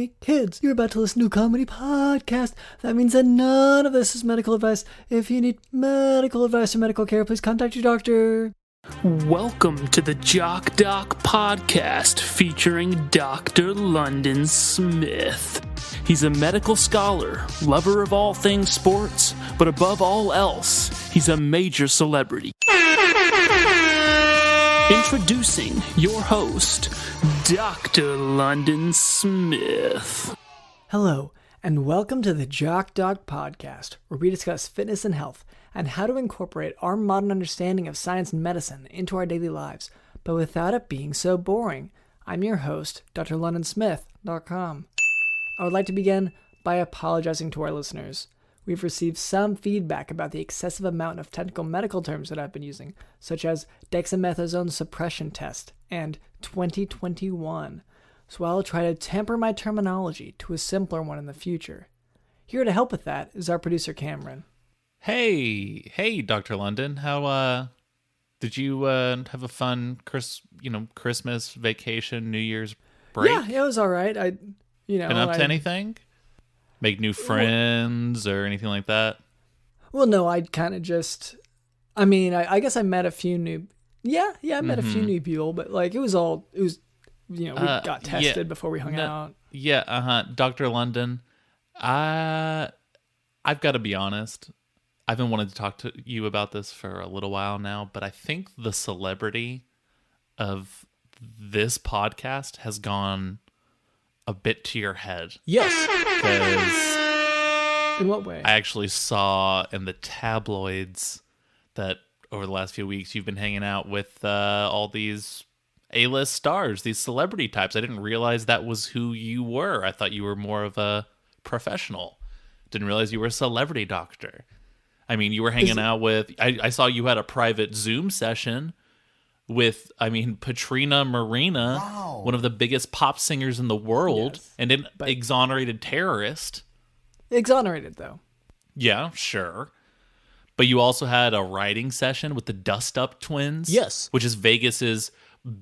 Hey kids, you're about to listen to a comedy podcast. That means that none of this is medical advice. If you need medical advice or medical care, please contact your doctor. Welcome to the Jock podcast featuring Dr. London Smith. He's a medical scholar, lover of all things sports, but above all else, he's a major celebrity. Introducing your host, Dr. London Smith. Hello, and welcome to the Jock podcast, where we discuss fitness and health and how to incorporate our modern understanding of science and medicine into our daily lives, but without it being so boring. I'm your host, drlondonsmith.com. I would like to begin by apologizing to our listeners. We've received some feedback about the excessive amount of technical medical terms that I've been using, such as dexamethasone suppression test and 2021. So I'll try to temper my terminology to a simpler one in the future. Here to help with that is our producer, Cameron. Hey, Dr. London. How did you have a fun Christmas vacation, New Year's break? Yeah, it was all right. Been up to anything? Make new friends or anything like that? Well, no, I kind of just, I guess I met a few new, I met a few new people, but like we got tested before we hung out. Yeah, Dr. London, I've got to be honest. I've been wanting to talk to you about this for a little while now, but I think the celebrity of this podcast has gone a bit to your head. Yes. Because in what way? I actually saw in the tabloids that over the last few weeks you've been hanging out with all these A-list stars, these celebrity types. I didn't realize that was who you were. I thought you were more of a professional. Didn't realize you were a celebrity doctor. I mean, you were hanging out with... I saw you had a private Zoom session with, Patrina Marina, one of the biggest pop singers in the world, and an exonerated terrorist. Exonerated, though. Yeah, sure. But you also had a writing session with the Dust Up Twins. Yes. Which is Vegas's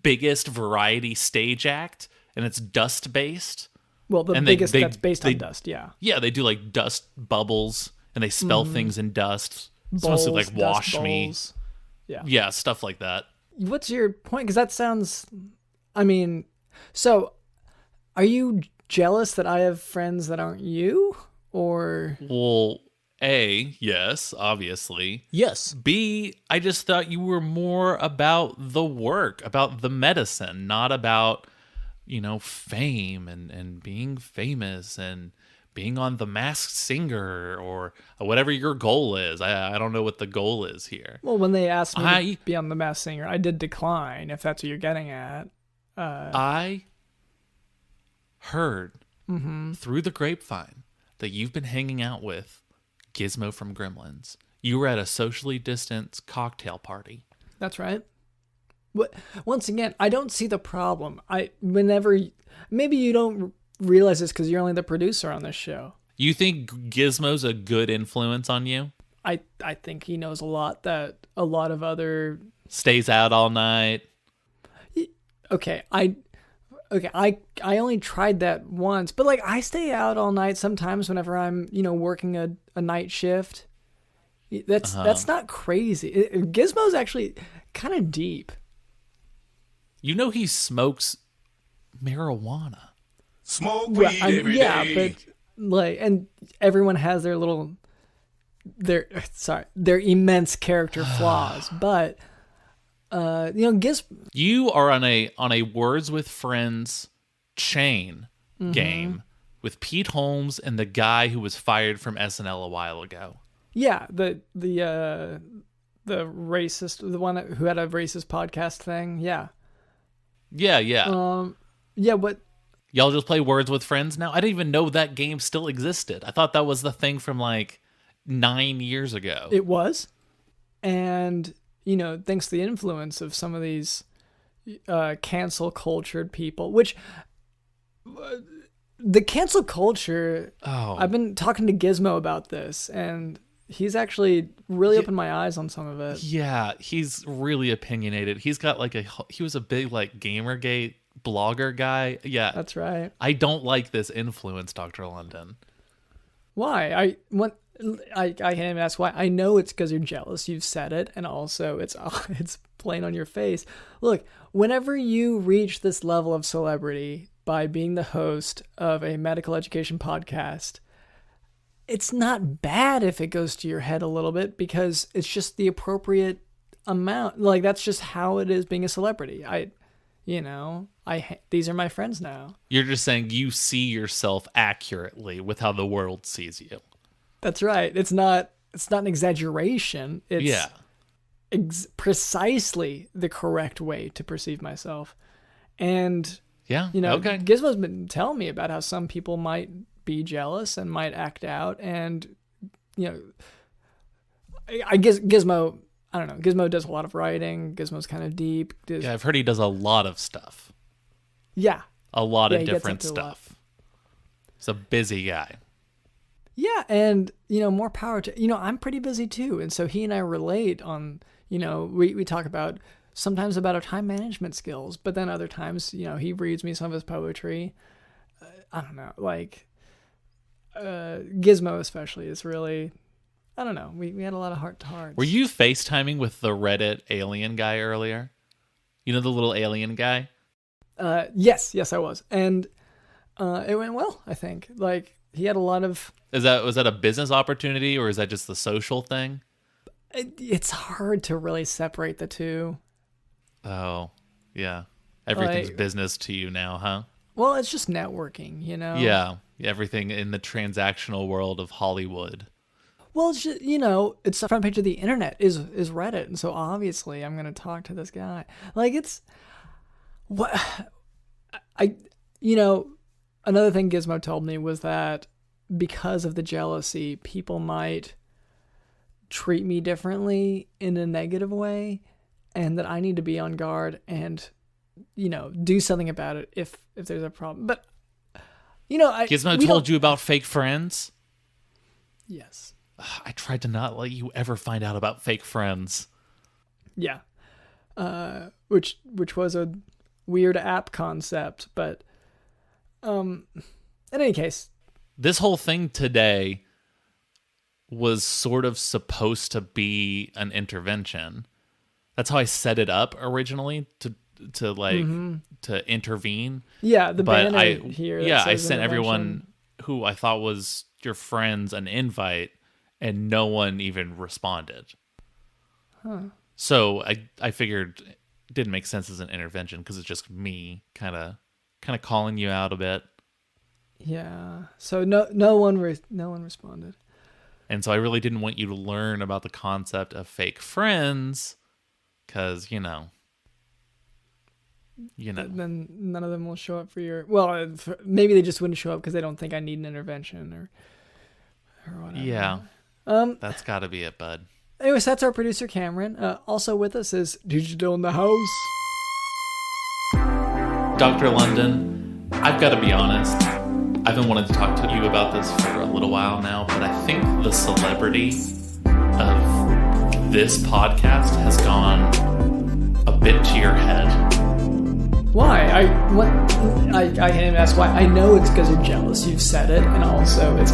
biggest variety stage act, and it's dust-based. Well, biggest that's based on dust, yeah. Yeah, they do like dust bubbles, and they spell things in dust. Bowls, so like wash me. Bowls. Yeah. Yeah, stuff like that. What's your point? Because that sounds, so are you jealous that I have friends that aren't you? Or? Well, A, yes, obviously. Yes. B, I just thought you were more about the work, about the medicine, not about, fame and being famous and being on The Masked Singer or whatever your goal is. I don't know what the goal is here. Well, when they asked me to be on The Masked Singer, I did decline, if that's what you're getting at. I heard through the grapevine that you've been hanging out with Gizmo from Gremlins. You were at a socially distanced cocktail party. That's right. Once again, I don't see the problem. Maybe you don't realize this because you're only the producer on this show. You think Gizmo's a good influence on you? I think he knows a lot that a lot of other... Stays out all night. Okay, I only tried that once, but like I stay out all night sometimes whenever I'm, working a night shift. That's not crazy. Gizmo's actually kind of deep. He smokes marijuana. Smoke weed every day. But and everyone has their immense character flaws, but you are on a Words with Friends chain game with Pete Holmes and the guy who was fired from SNL a while ago. Yeah, the racist, the one who had a racist podcast thing. Yeah. What? Y'all just play Words with Friends now? I didn't even know that game still existed. I thought that was the thing from like 9 years ago. It was. And, thanks to the influence of some of these cancel cultured people, which the cancel culture, I've been talking to Gizmo about this, and he's actually really opened my eyes on some of it. Yeah, he's really opinionated. He's got he was a big like Gamergate blogger guy. Yeah. That's right. I don't like this influence, Dr. London. Why? I can't even ask why. I know it's because you're jealous. You've said it, and also it's plain on your face. Look, whenever you reach this level of celebrity by being the host of a medical education podcast, it's not bad if it goes to your head a little bit because it's just the appropriate amount. Like, that's just how it is being a celebrity. These are my friends now. You're just saying you see yourself accurately with how the world sees you. That's right. It's not an exaggeration. It's precisely the correct way to perceive myself. And okay. Gizmo's been telling me about how some people might be jealous and might act out, and I guess Gizmo, I don't know, Gizmo does a lot of writing. Gizmo's kind of deep. Yeah, I've heard he does a lot of stuff. Yeah. A lot of different stuff. He's a busy guy. Yeah, and more power to I'm pretty busy too, and so he and I relate on we talk about sometimes about our time management skills, but then other times he reads me some of his poetry. I don't know, like Gizmo especially is really, I don't know, we had a lot of heart to heart. Were you FaceTiming with the Reddit alien guy earlier? You know, the little alien guy? Yes I was, and it went well. I think like he had a lot of. Was that a business opportunity or is that just the social thing? It's hard to really separate the two. Oh, yeah. Everything's business to you now, huh? Well, it's just networking, Yeah, everything in the transactional world of Hollywood. Well, it's just, it's the front page of the internet is Reddit, and so obviously I'm going to talk to this guy. Like, it's what another thing Gizmo told me was that because of the jealousy, people might treat me differently in a negative way, and that I need to be on guard and do something about it if there's a problem. But Gizmo told you about fake friends? Yes. I tried to not let you ever find out about fake friends. Yeah. Which was a weird app concept, but in any case, this whole thing today was sort of supposed to be an intervention. That's how I set it up originally to intervene. Yeah, the but banner here. I sent everyone who I thought was your friends an invite, and no one even responded. Huh. So I figured it didn't make sense as an intervention because it's just me kind of calling you out a bit. Yeah. So no one responded. And so I really didn't want you to learn about the concept of fake friends because, Then none of them will show up for your... Well, maybe they just wouldn't show up because they don't think I need an intervention or whatever. Yeah. That's got to be it, bud. Anyways, that's our producer, Cameron. Also with us is Digital in the house. Dr. London, I've got to be honest. I've been wanting to talk to you about this for a little while now, but I think the celebrity of this podcast has gone a bit to your head. Why? I can't even ask why. I know it's because you're jealous. You've said it, and also it's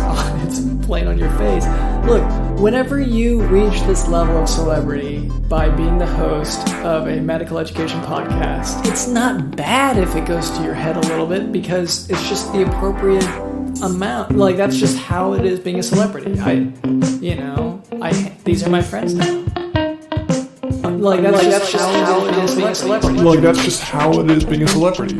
plain on your face. Look, whenever you reach this level of celebrity by being the host of a medical education podcast, it's not bad if it goes to your head a little bit because it's just the appropriate amount. Like, that's just how it is being a celebrity. These are my friends now. That's just how it is being a celebrity. Like, that's just how it is being a celebrity.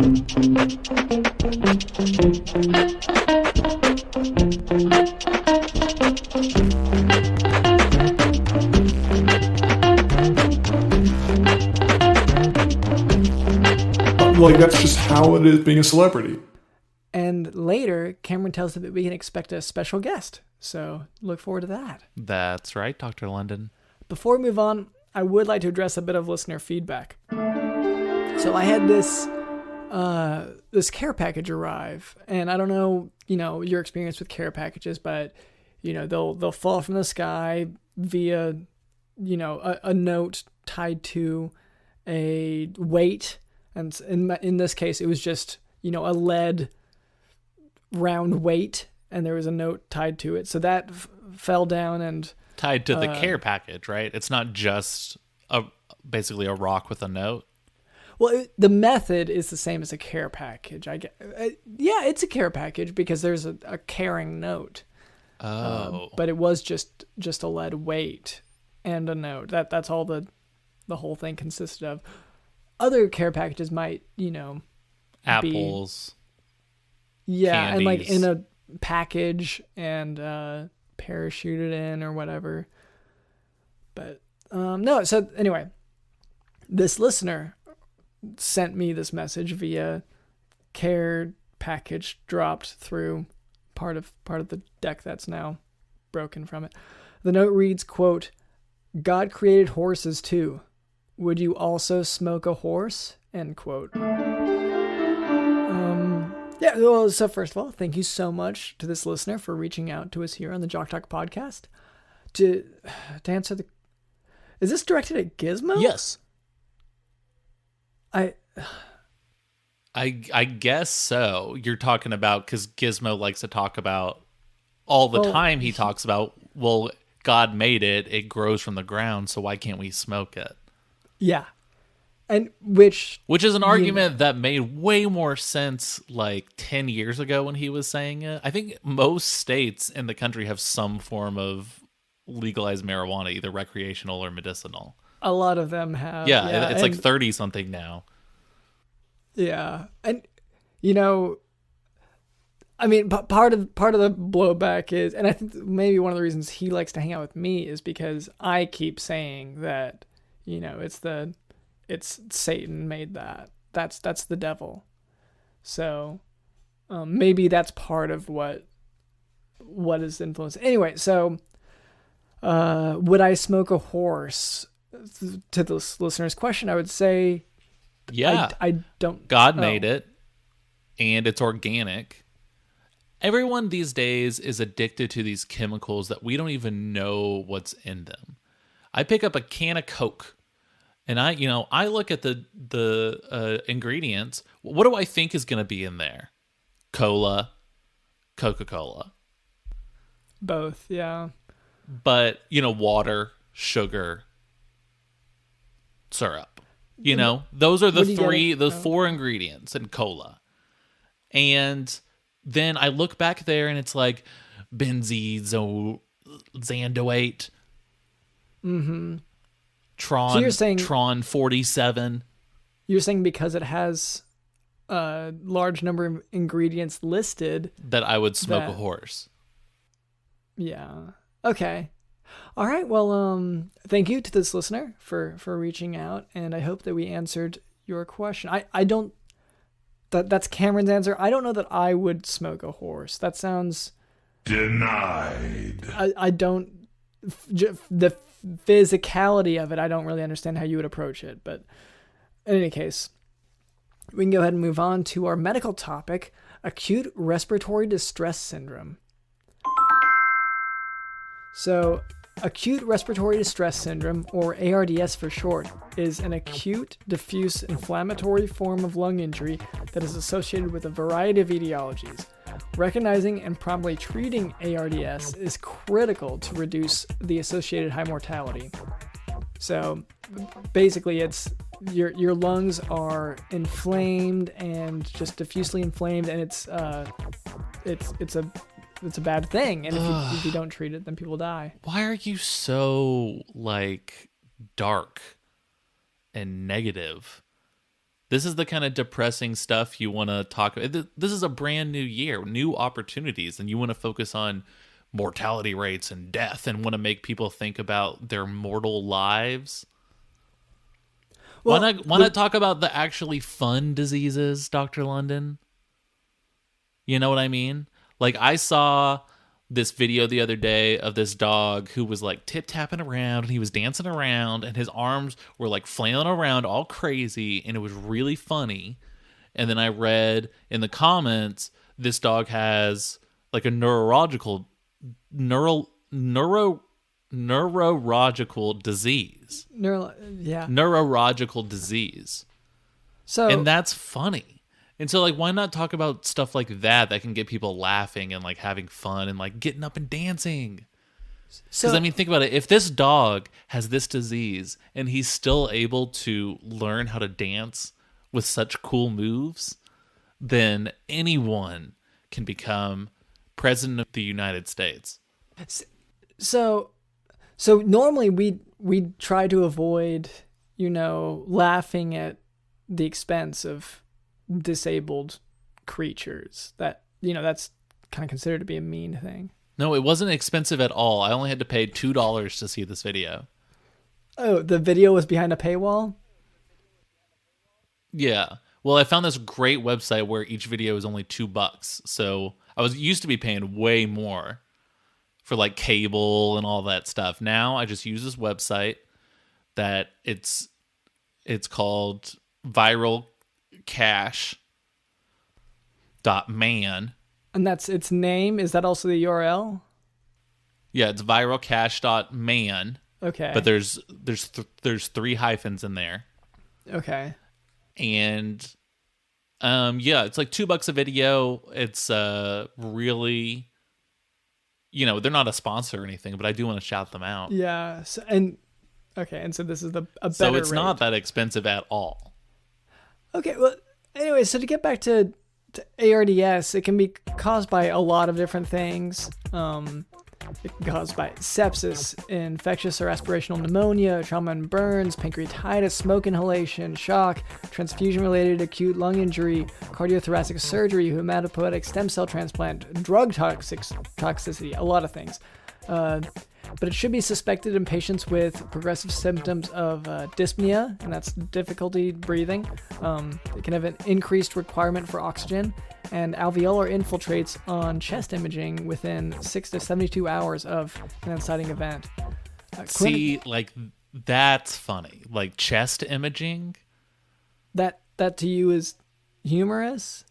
Like, that's just how it is being a celebrity. And later, Cameron tells us that we can expect a special guest. So look forward to that. That's right, Dr. London. Before we move on, I would like to address a bit of listener feedback. So I had this care package arrive, and I don't know, your experience with care packages, but they'll fall from the sky via, a note tied to a weight, And in this case, it was just, a lead round weight, and there was a note tied to it. So that fell down and tied to the care package, right? It's not just basically a rock with a note. Well, the method is the same as a care package. I get, yeah, it's a care package because there's a caring note. Oh, but it was just a lead weight and a note. That's all the whole thing consisted of. Other care packages might, apples. Yeah, candies. and like in a package and parachuted in or whatever. But no. So anyway, this listener sent me this message via care package dropped through part of the deck that's now broken from it. The note reads, quote, "God created horses too. Would you also smoke a horse?" End quote. Yeah, well, so first of all, thank you so much to this listener for reaching out to us here on the Jock Talk podcast. To answer is this directed at Gizmo? Yes. I guess so. You're talking about, because Gizmo likes to talk about all the time. He talks about, well, God made it. It grows from the ground, so why can't we smoke it? Yeah. And which is an argument that made way more sense like 10 years ago when he was saying it. I think most states in the country have some form of legalized marijuana, either recreational or medicinal. A lot of them have. Yeah, it's like 30 something now. Yeah. And I mean, part of the blowback is, and I think maybe one of the reasons he likes to hang out with me is because I keep saying that, it's Satan made that. That's the devil. So maybe that's part of what is influenced. Anyway, so would I smoke a horse? To this listener's question, I would say, yeah, I don't. God made it, and it's organic. Everyone these days is addicted to these chemicals that we don't even know what's in them. I pick up a can of Coke, and I look at the ingredients. What do I think is going to be in there? Cola, Coca-Cola. Both, yeah. But, water, sugar, syrup. Those are the four ingredients in cola. And then I look back there and it's like benzoate, Mm-hmm. Tron, so you're saying, Tron 47. You're saying because it has a large number of ingredients listed that I would smoke a horse. Yeah. Okay. All right. Well, thank you to this listener for reaching out, and I hope that we answered your question. I don't. That's Cameron's answer. I don't know that I would smoke a horse. That sounds denied. I don't. The physicality of it, I don't really understand how you would approach it. But in any case, we can go ahead and move on to our medical topic: acute respiratory distress syndrome. So, acute respiratory distress syndrome, or ARDS for short, is an acute, diffuse, inflammatory form of lung injury that is associated with a variety of etiologies. Recognizing and promptly treating ARDS is critical to reduce the associated high mortality. So, basically, it's your lungs are inflamed and just diffusely inflamed, and it's a bad thing, and if you don't treat it, then people die. Why are you so dark and negative? This is the kind of depressing stuff you want to talk about. This is a brand new year, new opportunities, and you want to focus on mortality rates and death and want to make people think about their mortal lives. Well, why not talk about the actually fun diseases, Dr. London? You know what I mean? I saw this video the other day of this dog who was tip-tapping around, and he was dancing around, and his arms were flailing around all crazy, and it was really funny. And then I read in the comments, this dog has a neurological disease. Yeah. Neurological disease. So And that's funny. And so, like, why not talk about stuff like that can get people laughing and, like, having fun and, like, getting up and dancing? Because, I mean, think about it. If this dog has this disease and he's still able to learn how to dance with such cool moves, then anyone can become president of the United States. So normally we try to avoid, laughing at the expense of disabled creatures. That's kind of considered to be a mean thing. No, it wasn't expensive at all. I only had to pay $2 to see this video. Oh, the video was behind a paywall? Yeah. Well, I found this great website where each video is only $2. So I was used to be paying way more for like cable and all that stuff. Now I just use this website that it's called viralcash.man. And that's its name? Is that also the URL? Yeah, it's viralcash.man. Okay. But there's 3 hyphens in there. Okay. And yeah, it's like $2 a video. It's really, they're not a sponsor or anything, but I do want to shout them out. Yeah. So this is a better So it's rate. not that expensive at all. Okay, well, anyway, so to get back to ARDS, it can be caused by a lot of different things. It can be caused by sepsis, infectious or aspirational pneumonia, trauma and burns, pancreatitis, smoke inhalation, shock, transfusion-related acute lung injury, cardiothoracic surgery, hematopoietic stem cell transplant, drug toxicity, a lot of things. But it should be suspected in patients with progressive symptoms of dyspnea, and that's difficulty breathing. It can have an increased requirement for oxygen, and alveolar infiltrates on chest imaging within 6 to 72 hours of an inciting event. See, like, that's funny. Like, chest imaging? That to you is humorous?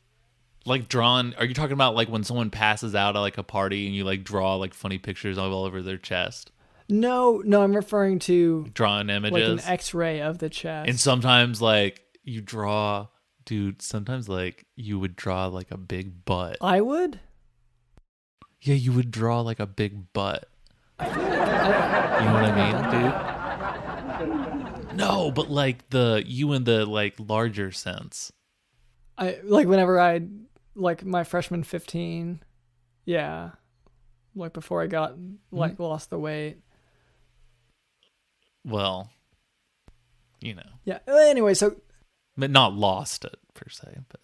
Like drawn, are you talking about like when someone passes out at like a party and you like draw like funny pictures all over their chest? No, I'm referring to drawing images. Like an x-ray of the chest. And sometimes like you draw, dude, sometimes like you would draw like a big butt. I would? Yeah, you would draw like a big butt. You know what I mean, dude? No, but like you in the like larger sense. Like my freshman 15, yeah, like before I got lost the weight. Well, yeah. Anyway, so but not lost it per se, but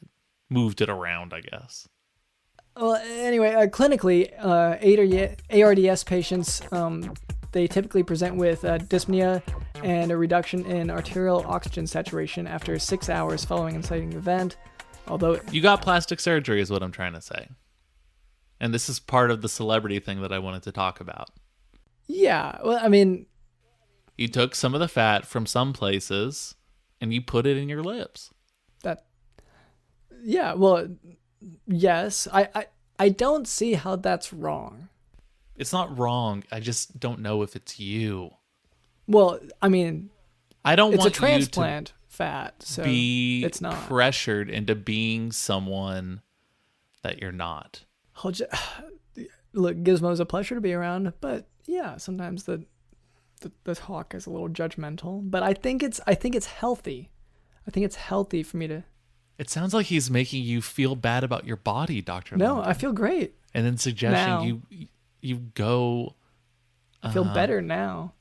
moved it around, I guess. Well, anyway, clinically, ARDS patients they typically present with dyspnea and a reduction in arterial oxygen saturation after 6 hours following inciting event. Although you got plastic surgery is what I'm trying to say. And this is part of the celebrity thing that I wanted to talk about. Yeah, well, I mean, you took some of the fat from some places and you put it in your lips. Yeah, well, yes. I don't see how that's wrong. It's not wrong. I just don't know if it's you. Well, I mean, I don't want it's a transplant fat, so be it's not pressured into being someone that you're not. Look, Gizmo's a pleasure to be around, but yeah, sometimes the talk is a little judgmental. But I think it's healthy. I think it's healthy for me to. It sounds like he's making you feel bad about your body, Dr. No, London. I feel great. And then suggesting you go. I feel better now.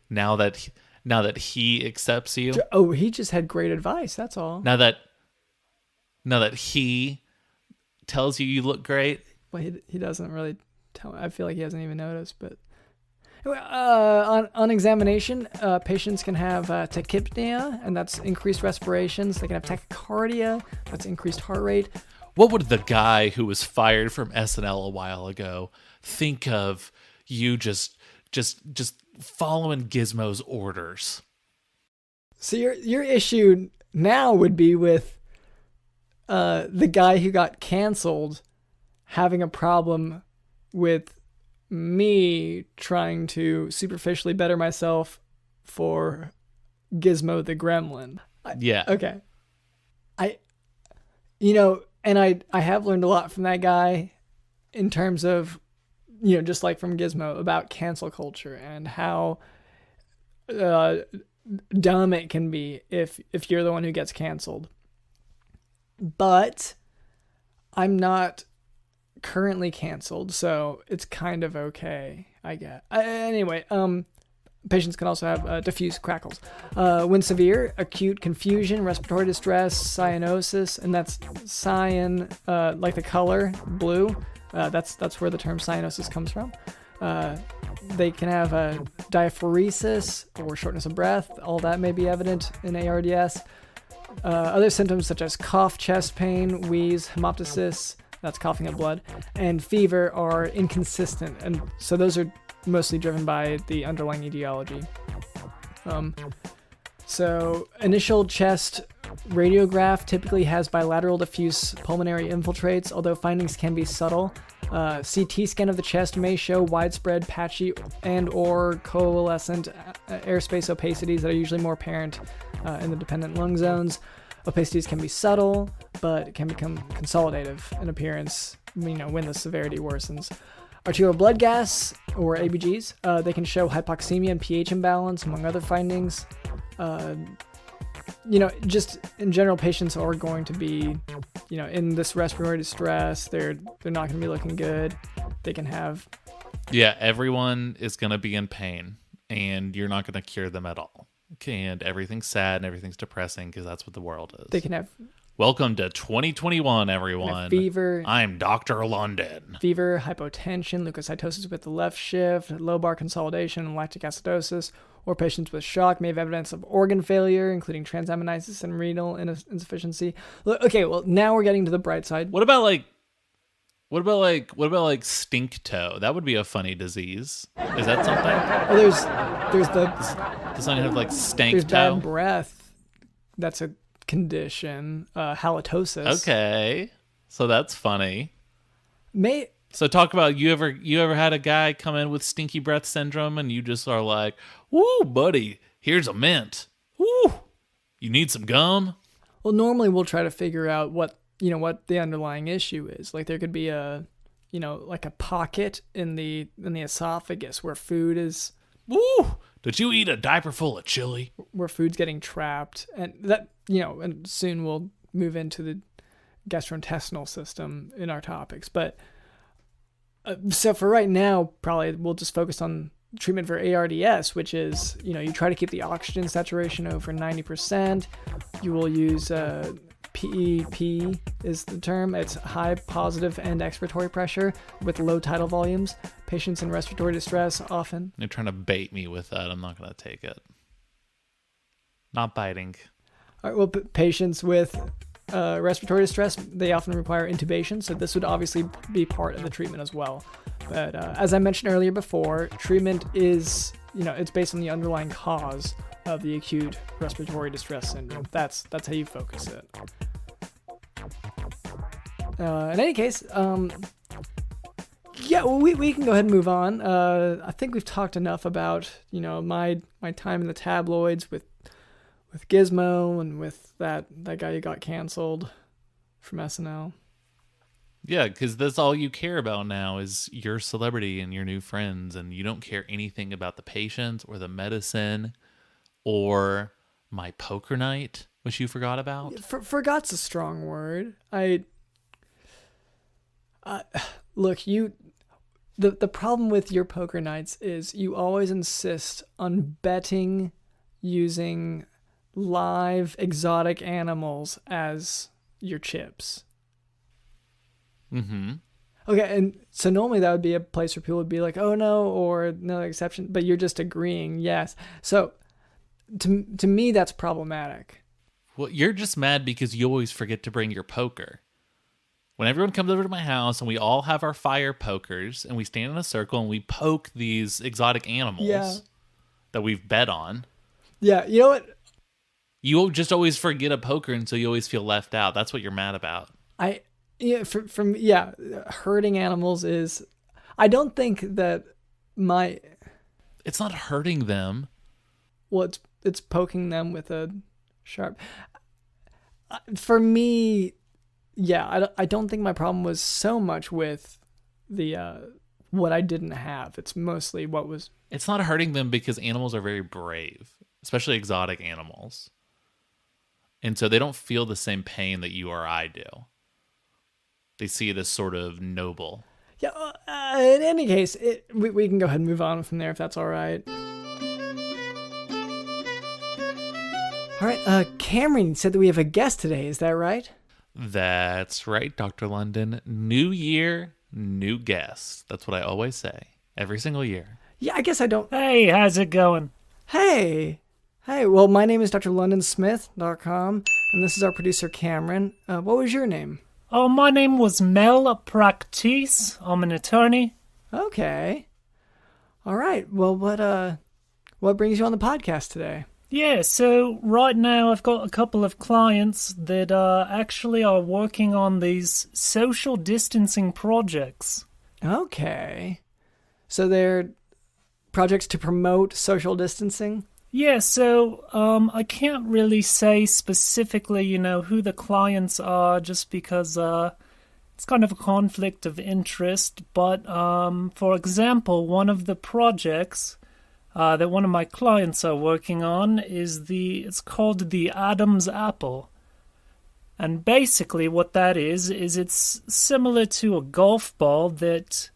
Now that he accepts you. Oh, he just had great advice. That's all. Now that he tells you look great. Well, he doesn't really tell. I feel like he hasn't even noticed. But on examination, patients can have tachypnea, and that's increased respirations. They can have tachycardia, that's increased heart rate. What would the guy who was fired from SNL a while ago think of you just following Gizmo's orders? So your issue now would be with the guy who got canceled having a problem with me trying to superficially better myself for Gizmo the Gremlin. Yeah. Okay. And I have learned a lot from that guy in terms of, just like from Gizmo, about cancel culture and how dumb it can be if you're the one who gets canceled. But I'm not currently canceled, so it's kind of okay, I guess. Anyway, patients can also have diffuse crackles. When severe, acute confusion, respiratory distress, cyanosis, and that's cyan, like the color, blue. That's where the term cyanosis comes from. They can have diaphoresis or shortness of breath. All that may be evident in ARDS. Other symptoms such as cough, chest pain, wheeze, hemoptysis, that's coughing up blood, and fever are inconsistent. And so those are mostly driven by the underlying etiology. So initial chest radiograph typically has bilateral diffuse pulmonary infiltrates, although findings can be subtle. CT scan of the chest may show widespread patchy and or coalescent airspace opacities that are usually more apparent in the dependent lung zones. Opacities can be subtle, but can become consolidative in appearance, when the severity worsens. Arterial blood gas, or ABGs, they can show hypoxemia and pH imbalance, among other findings. Just in general, patients are going to be, in this respiratory distress. They're not going to be looking good. They can have... Yeah, everyone is going to be in pain, and you're not going to cure them at all. And everything's sad and everything's depressing because that's what the world is. They can have... Welcome to 2021, everyone. Fever. I'm Dr. London. Fever, hypotension, leukocytosis with the left shift, lobar consolidation, and lactic acidosis. Or patients with shock may have evidence of organ failure, including transaminitis and renal insufficiency. Okay, well, now we're getting to the bright side. What about stink toe? That would be a funny disease. Is that something? Well, there's the... Does someone have like stank there's toe? Bad breath. That's a condition. Halitosis. Okay, so that's funny. So talk about you ever had a guy come in with stinky breath syndrome and you just are like, "Woo, buddy, here's a mint. Woo, you need some gum?" Well, normally we'll try to figure out what the underlying issue is. Like there could be like a pocket in the esophagus where food is. Woo! Did you eat a diaper full of chili? Where food's getting trapped, and that and soon we'll move into the gastrointestinal system in our topics. But so for right now, probably we'll just focus on treatment for ARDS, which is you try to keep the oxygen saturation over 90%. You will use PEP is the term. It's high positive end expiratory pressure with low tidal volumes. Patients in respiratory distress often... You're trying to bait me with that. I'm not going to take it. Not biting. All right, well, patients with respiratory distress, they often require intubation, so this would obviously be part of the treatment as well. But as I mentioned earlier before, treatment is, it's based on the underlying cause of the acute respiratory distress syndrome. That's how you focus it. In any case, we can go ahead and move on. I think we've talked enough about my time in the tabloids with Gizmo and with that guy who got canceled from SNL. Yeah, because that's all you care about now is your celebrity and your new friends, and you don't care anything about the patients or the medicine or my poker night, which you forgot about. Forgot's a strong word. Look, the problem with your poker nights is you always insist on betting using live exotic animals as your chips. Mm-hmm. Okay, and so normally that would be a place where people would be like, "Oh no," or "No exception," but you're just agreeing, yes. So to me, that's problematic. Well, you're just mad because you always forget to bring your poker. When everyone comes over to my house and we all have our fire pokers and we stand in a circle and we poke these exotic animals that we've bet on. Yeah, you know what? You just always forget a poker, and so you always feel left out. That's what you're mad about. Hurting animals is... I don't think that It's not hurting them. Well, it's poking them with a sharp... for me, yeah, I don't think my problem was so much with the what I didn't have. It's mostly what was. It's not hurting them because animals are very brave, especially exotic animals. And so they don't feel the same pain that you or I do. They see it as sort of noble. Yeah, in any case, we can go ahead and move on from there if that's all right. All right, Cameron said that we have a guest today. Is that right? That's right, Dr. London. New year, new guest. That's what I always say every single year. Yeah, I guess I don't. Hey, how's it going? Hey, well, my name is drlondonsmith.com, and this is our producer, Cameron. What was your name? Oh, my name was Mel Practeese. I'm an attorney. Okay. All right. Well, what brings you on the podcast today? Yeah, so right now I've got a couple of clients that actually are working on these social distancing projects. Okay. So they're projects to promote social distancing? Yeah, so I can't really say specifically, who the clients are just because it's kind of a conflict of interest. But for example, one of the projects that one of my clients are working on it's called the Adam's apple. And basically what that is it's similar to a golf ball that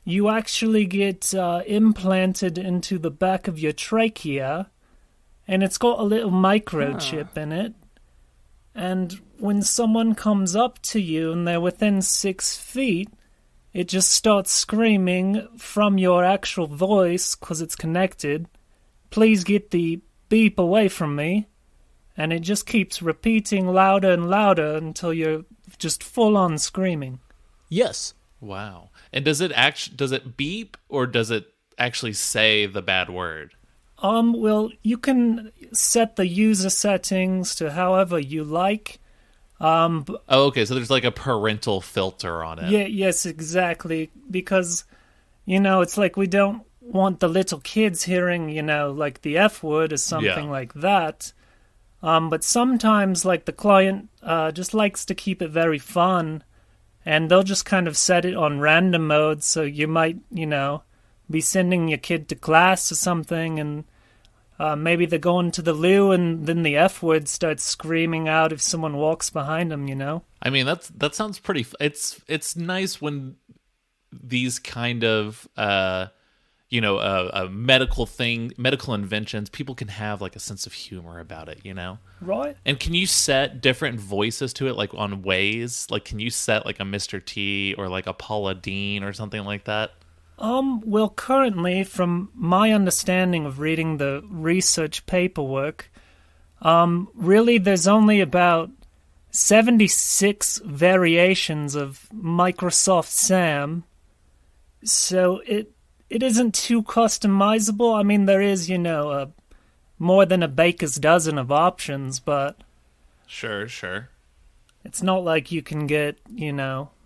you actually get implanted into the back of your trachea, and it's got a little microchip in it. And when someone comes up to you and they're within 6 feet, it just starts screaming from your actual voice, because it's connected, "Please get the beep away from me." And it just keeps repeating louder and louder until you're just full on screaming. Yes. Wow. And does it beep, or does it actually say the bad word? Well, you can set the user settings to however you like. Oh, okay. So there's like a parental filter on it. Yeah, yes, exactly. Because, it's like we don't want the little kids hearing, like the F word or something like that. But sometimes, like, the client just likes to keep it very fun, and they'll just kind of set it on random mode, so you might, be sending your kid to class or something, and maybe they're going to the loo, and then the F word starts screaming out if someone walks behind them, I mean, that sounds pretty. It's nice when these kind of medical inventions, people can have like a sense of humor about it, Right. And can you set different voices to it, like on ways? Like, can you set like a Mr. T or like a Paula Deen or something like that? Well, currently, from my understanding of reading the research paperwork, really there's only about 76 variations of Microsoft Sam, so it isn't too customizable. I mean, there is, more than a baker's dozen of options, but... Sure. It's not like you can get,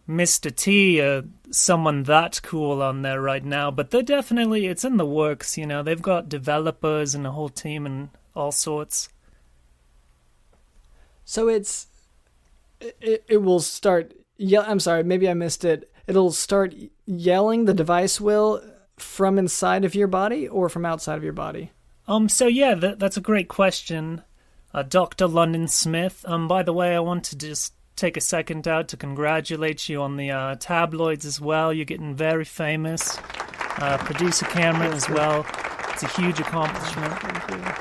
Mr. T or someone that cool on there right now, but they're definitely, it's in the works, They've got developers and a whole team and all sorts. So it will start... I'm sorry, maybe I missed it. It'll start yelling, the device will, from inside of your body or from outside of your body? So yeah, that's a great question, Dr. London Smith. By the way, I want to just take a second out to congratulate you on the tabloids as well. You're getting very famous. Producer Cameron as well. It's a huge accomplishment.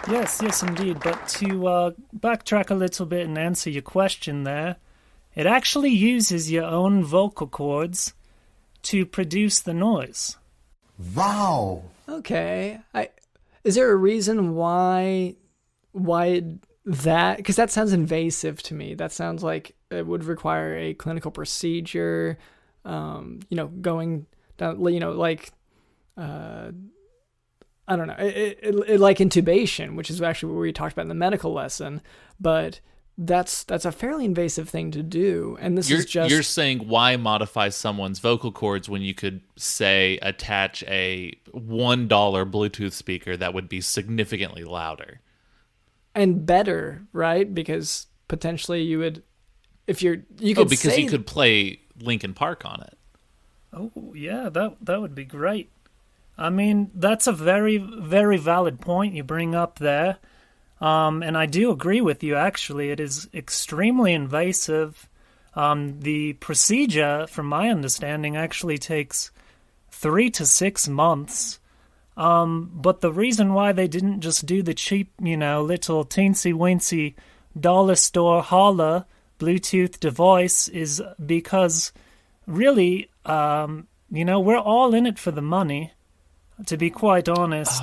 Yes, indeed. But to backtrack a little bit and answer your question there, it actually uses your own vocal cords to produce the noise. Wow. Okay. Is there a reason why that? Because that sounds invasive to me. That sounds like it would require a clinical procedure. Going down. I don't know. It like intubation, which is actually what we talked about in the medical lesson. But that's a fairly invasive thing to do. And you're saying, why modify someone's vocal cords when you could, say, attach a $1 Bluetooth speaker that would be significantly louder and better, right? Because potentially you would, if you could because say, you could play Linkin Park on it. Oh, yeah, that would be great. I mean, that's a very, very valid point you bring up there. And I do agree with you, actually. It is extremely invasive. The procedure, from my understanding, actually takes 3 to 6 months. But the reason why they didn't just do the cheap, little teensy-weensy dollar store holla Bluetooth device is because really, we're all in it for the money, to be quite honest.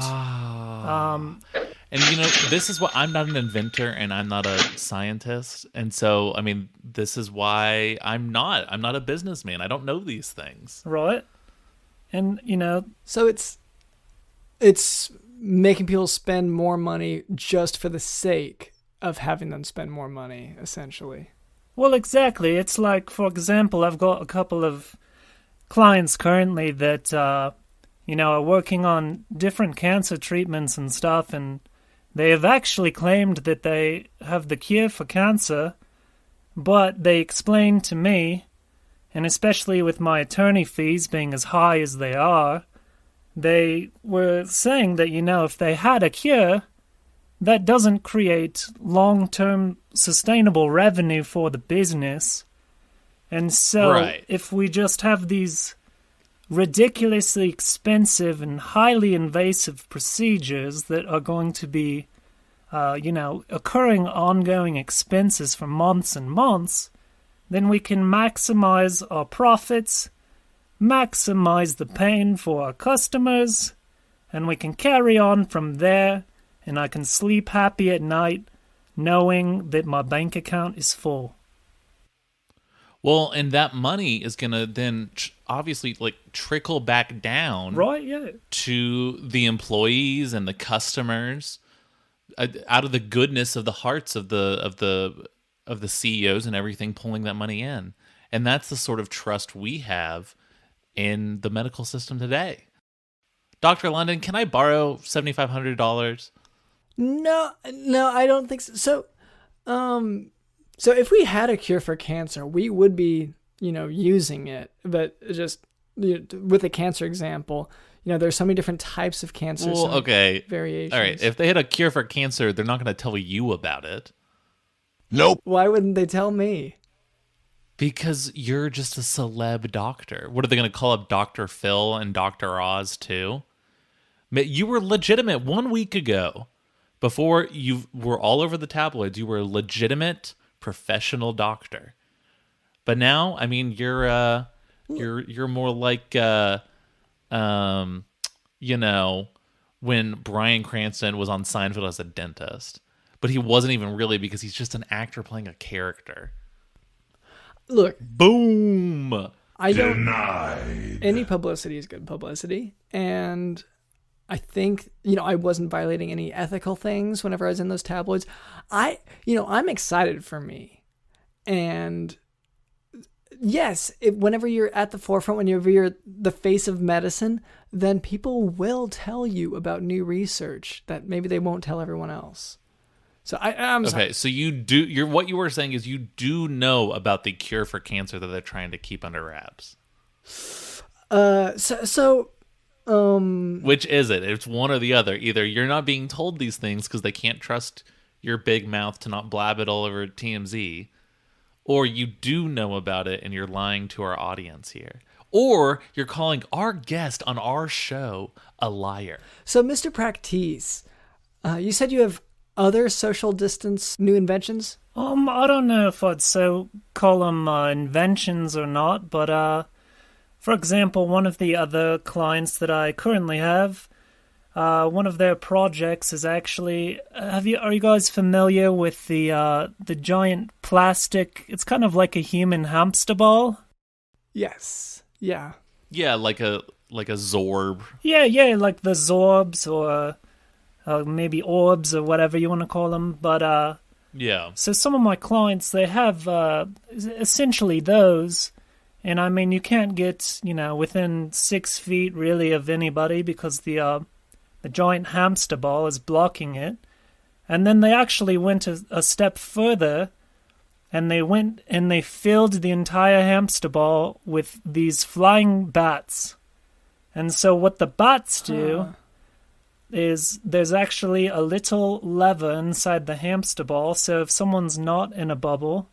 And this is what I'm not an inventor and I'm not a scientist, and so I mean, this is why I'm not a businessman. I don't know these things, Right? And so it's making people spend more money just for the sake of having them spend more money, essentially. well, exactly. It's like, for example, I've got a couple of clients currently that are working on different cancer treatments and stuff, and they have actually claimed that they have the cure for cancer, but they explained to me, and especially with my attorney fees being as high as they are, they were saying that, if they had a cure, that doesn't create long-term sustainable revenue for the business. And so Right. if we just have these ridiculously expensive and highly invasive procedures that are going to be, occurring ongoing expenses for months and months, then we can maximize our profits, maximize the pain for our customers, and we can carry on from there, and I can sleep happy at night knowing that my bank account is full. Well, and that money is going to then obviously trickle back down Right, yeah. to the employees and the customers out of the goodness of the hearts of the CEOs and everything, pulling that money in. And that's the sort of trust we have in the medical system today. Dr. London, can I borrow $7,500? No, I don't think so. So if we had a cure for cancer, we would be, using it. But just with the cancer example, there's so many different types of cancer. Well, okay. Variations. All right. If they had a cure for cancer, they're not going to tell you about it. Nope. Why wouldn't they tell me? Because you're just a celeb doctor. What are they going to call up Dr. Phil and Dr. Oz too? You were legitimate 1 week ago. Before you were all over the tabloids, you were a legitimate professional doctor. But now, I mean, you're more like when Bryan Cranston was on Seinfeld as a dentist. But he wasn't even really, because he's just an actor playing a character. Look, Boom. I don't. Denied. Any publicity is good publicity, and I think I wasn't violating any ethical things whenever I was in those tabloids. I'm excited for me, and yes, whenever you're at the forefront, whenever you're the face of medicine, then people will tell you about new research that maybe they won't tell everyone else. So I'm sorry. Okay, so what you were saying is you do know about the cure for cancer that they're trying to keep under wraps. Which is it? It's one or the other. Either you're not being told these things because they can't trust your big mouth to not blab it all over TMZ, or you do know about it and you're lying to our audience here, or you're calling our guest on our show a liar. So, Mr. Practeese, you said you have other social distance new inventions? I don't know if I'd call them inventions or not, but for example, one of the other clients that I currently have, one of their projects is actually, are you guys familiar with the giant plastic? It's kind of like a human hamster ball. Yes. Yeah. Yeah, like a Zorb. Yeah, like the Zorbs or maybe orbs or whatever you want to call them. But Yeah. so some of my clients, they have essentially those. And I mean, you can't get, within 6 feet really of anybody because the giant hamster ball is blocking it. And then they actually went a step further and they went and they filled the entire hamster ball with these flying bats. And so what the bats do is there's actually a little lever inside the hamster ball, so if someone's not in a bubble,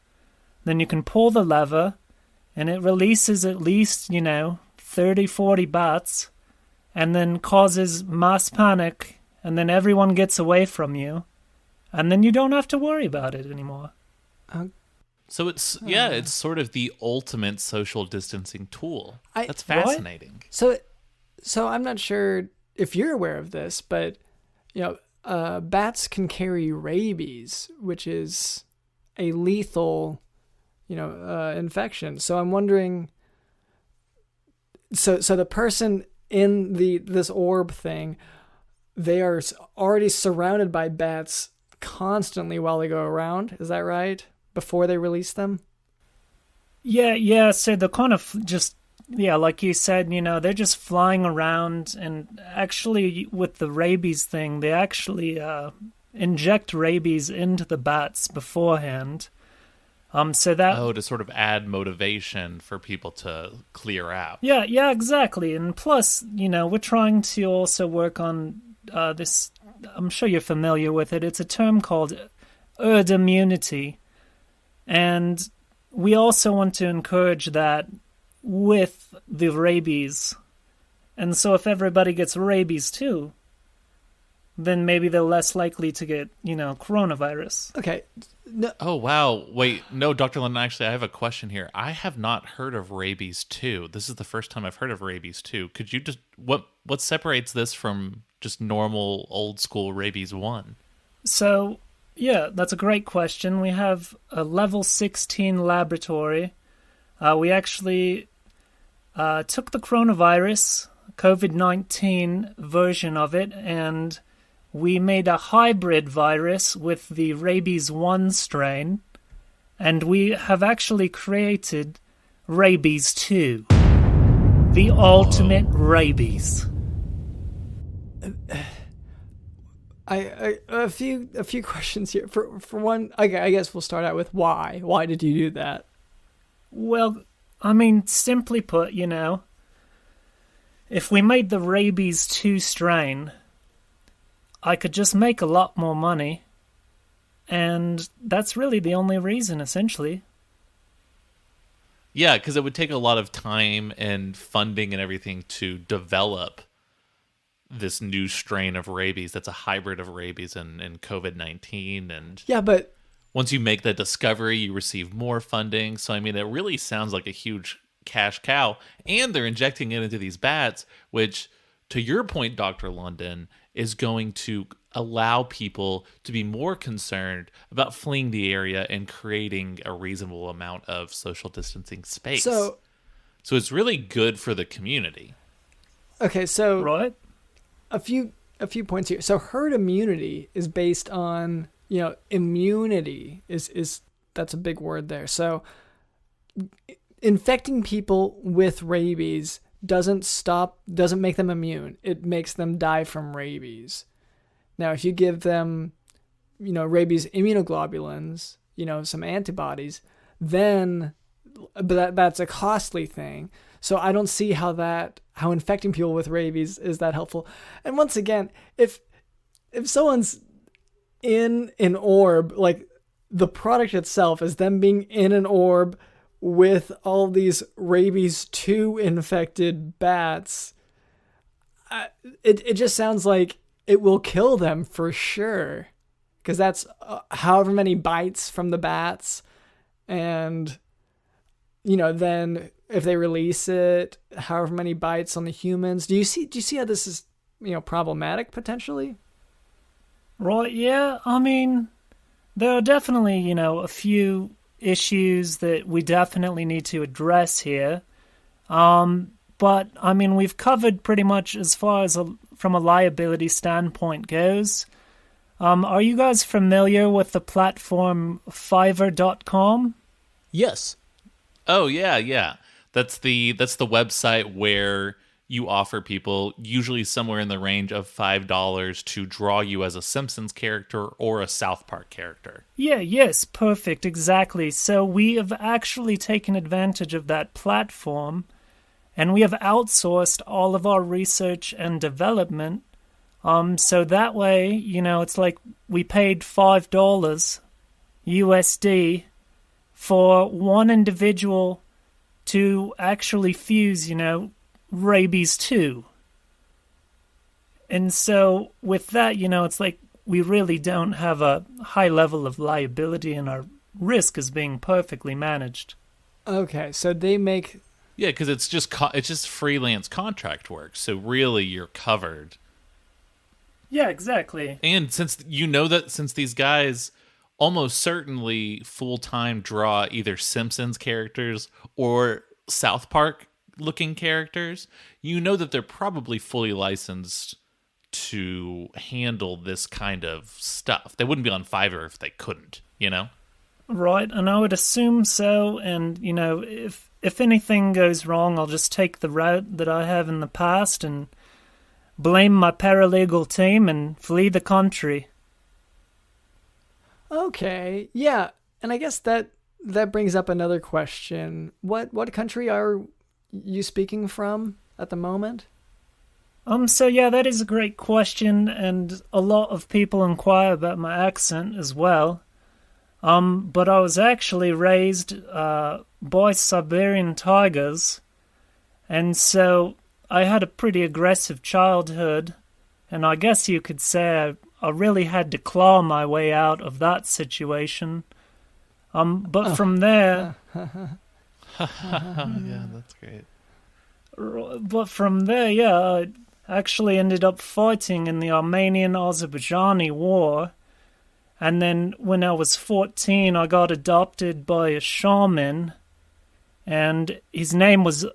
then you can pull the lever, and it releases at least, 30, 40 bats, and then causes mass panic, and then everyone gets away from you, and then you don't have to worry about it anymore. So it's sort of the ultimate social distancing tool. That's fascinating. So I'm not sure if you're aware of this, but bats can carry rabies, which is a lethal, infection. So I'm wondering. So the person in this orb thing, they are already surrounded by bats constantly while they go around. Is that right? Before they release them? Yeah. So they're kind of just, like you said, they're just flying around. And actually, with the rabies thing, they actually inject rabies into the bats beforehand. So that to sort of add motivation for people to clear out. Yeah, exactly. And plus, we're trying to also work on this. I'm sure you're familiar with it. It's a term called herd immunity. And we also want to encourage that with the rabies. And so if everybody gets rabies too, then maybe they're less likely to get, coronavirus. Okay. No. Oh, wow. Wait, no, Dr. London, actually, I have a question here. I have not heard of rabies 2. This is the first time I've heard of rabies 2. Could you just, what separates this from just normal old school rabies 1? So, yeah, that's a great question. We have a level 16 laboratory. We actually took the coronavirus, COVID-19 version of it, and we made a hybrid virus with the rabies 1 strain, and we have actually created rabies 2, the ultimate rabies. A few questions here. For one, I guess we'll start out with why. Why did you do that? Well, simply put, if we made the rabies 2 strain, I could just make a lot more money, and that's really the only reason, essentially. Yeah, because it would take a lot of time and funding and everything to develop this new strain of rabies that's a hybrid of rabies and COVID-19. And yeah, but once you make that discovery, you receive more funding. So, it really sounds like a huge cash cow. And they're injecting it into these bats, which, to your point, Dr. London, is going to allow people to be more concerned about fleeing the area and creating a reasonable amount of social distancing space. So it's really good for the community. Okay, so right? A few points here. So herd immunity is based on, immunity is that's a big word there. So infecting people with rabies doesn't make them immune. It makes them die from rabies. Now, if you give them, rabies immunoglobulins, some antibodies, then that's a costly thing. So I don't see how infecting people with rabies is that helpful. And once again, if someone's in an orb, like the product itself is them being in an orb with all these rabies 2 infected bats, it just sounds like it will kill them for sure, because that's however many bites from the bats, and then if they release it, however many bites on the humans. Do you see how this is problematic potentially? Right. Yeah. There are definitely a few issues that we definitely need to address here. But we've covered pretty much as far as from a liability standpoint goes. Are you guys familiar with the platform Fiverr.com? Yes. Oh, yeah. That's the website where you offer people usually somewhere in the range of $5 to draw you as a Simpsons character or a South Park character. Yeah, yes, perfect, exactly. So we have actually taken advantage of that platform, and we have outsourced all of our research and development. So that way, it's like we paid $5 USD for one individual to actually fuse, rabies 2. And so with that, it's like we really don't have a high level of liability, and our risk is being perfectly managed. Okay, so they make... Yeah, because it's just freelance contract work, so really you're covered. Yeah, exactly. And since these guys almost certainly full-time draw either Simpsons characters or South Park looking characters, that they're probably fully licensed to handle this kind of stuff. They wouldn't be on Fiverr if they couldn't, Right, and I would assume so, and, if anything goes wrong, I'll just take the route that I have in the past and blame my paralegal team and flee the country. Okay, yeah, and I guess that brings up another question. What country are you speaking from at the moment? So yeah, that is a great question, and a lot of people inquire about my accent as well. But I was actually raised by Siberian tigers, and so I had a pretty aggressive childhood, and I guess you could say I really had to claw my way out of that situation. But from there... Yeah, that's great. But from there, yeah, I actually ended up fighting in the Armenian-Azerbaijani War. And then when I was 14, I got adopted by a shaman. And his name was,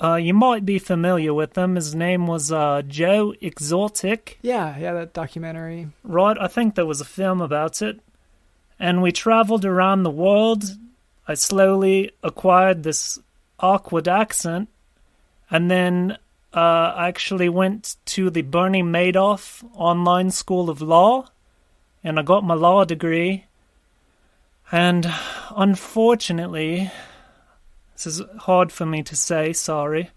you might be familiar with him, his name was Joe Exotic. Yeah, that documentary. Right, I think there was a film about it. And we traveled around the world. I slowly acquired this awkward accent. And then I actually went to the Bernie Madoff Online School of Law, and I got my law degree. And unfortunately, this is hard for me to say, sorry,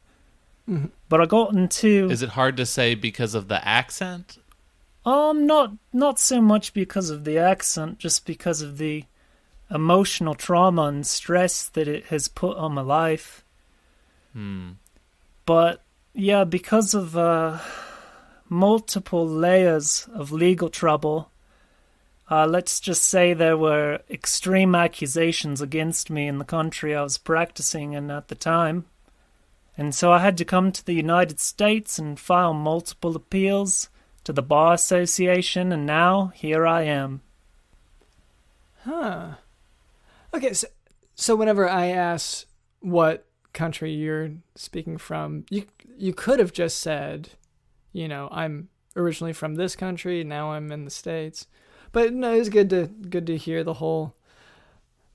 but I got into... Is it hard to say because of the accent? Not so much because of the accent, just because of the emotional trauma and stress that it has put on my life. But yeah, because of multiple layers of legal trouble, let's just say there were extreme accusations against me in the country I was practicing in at the time. And so I had to come to the United States and file multiple appeals to the Bar Association, and now here I am. Huh. Okay, so whenever I ask what country you're speaking from, you could have just said, I'm originally from this country, now I'm in the States. But no, it's good to hear the whole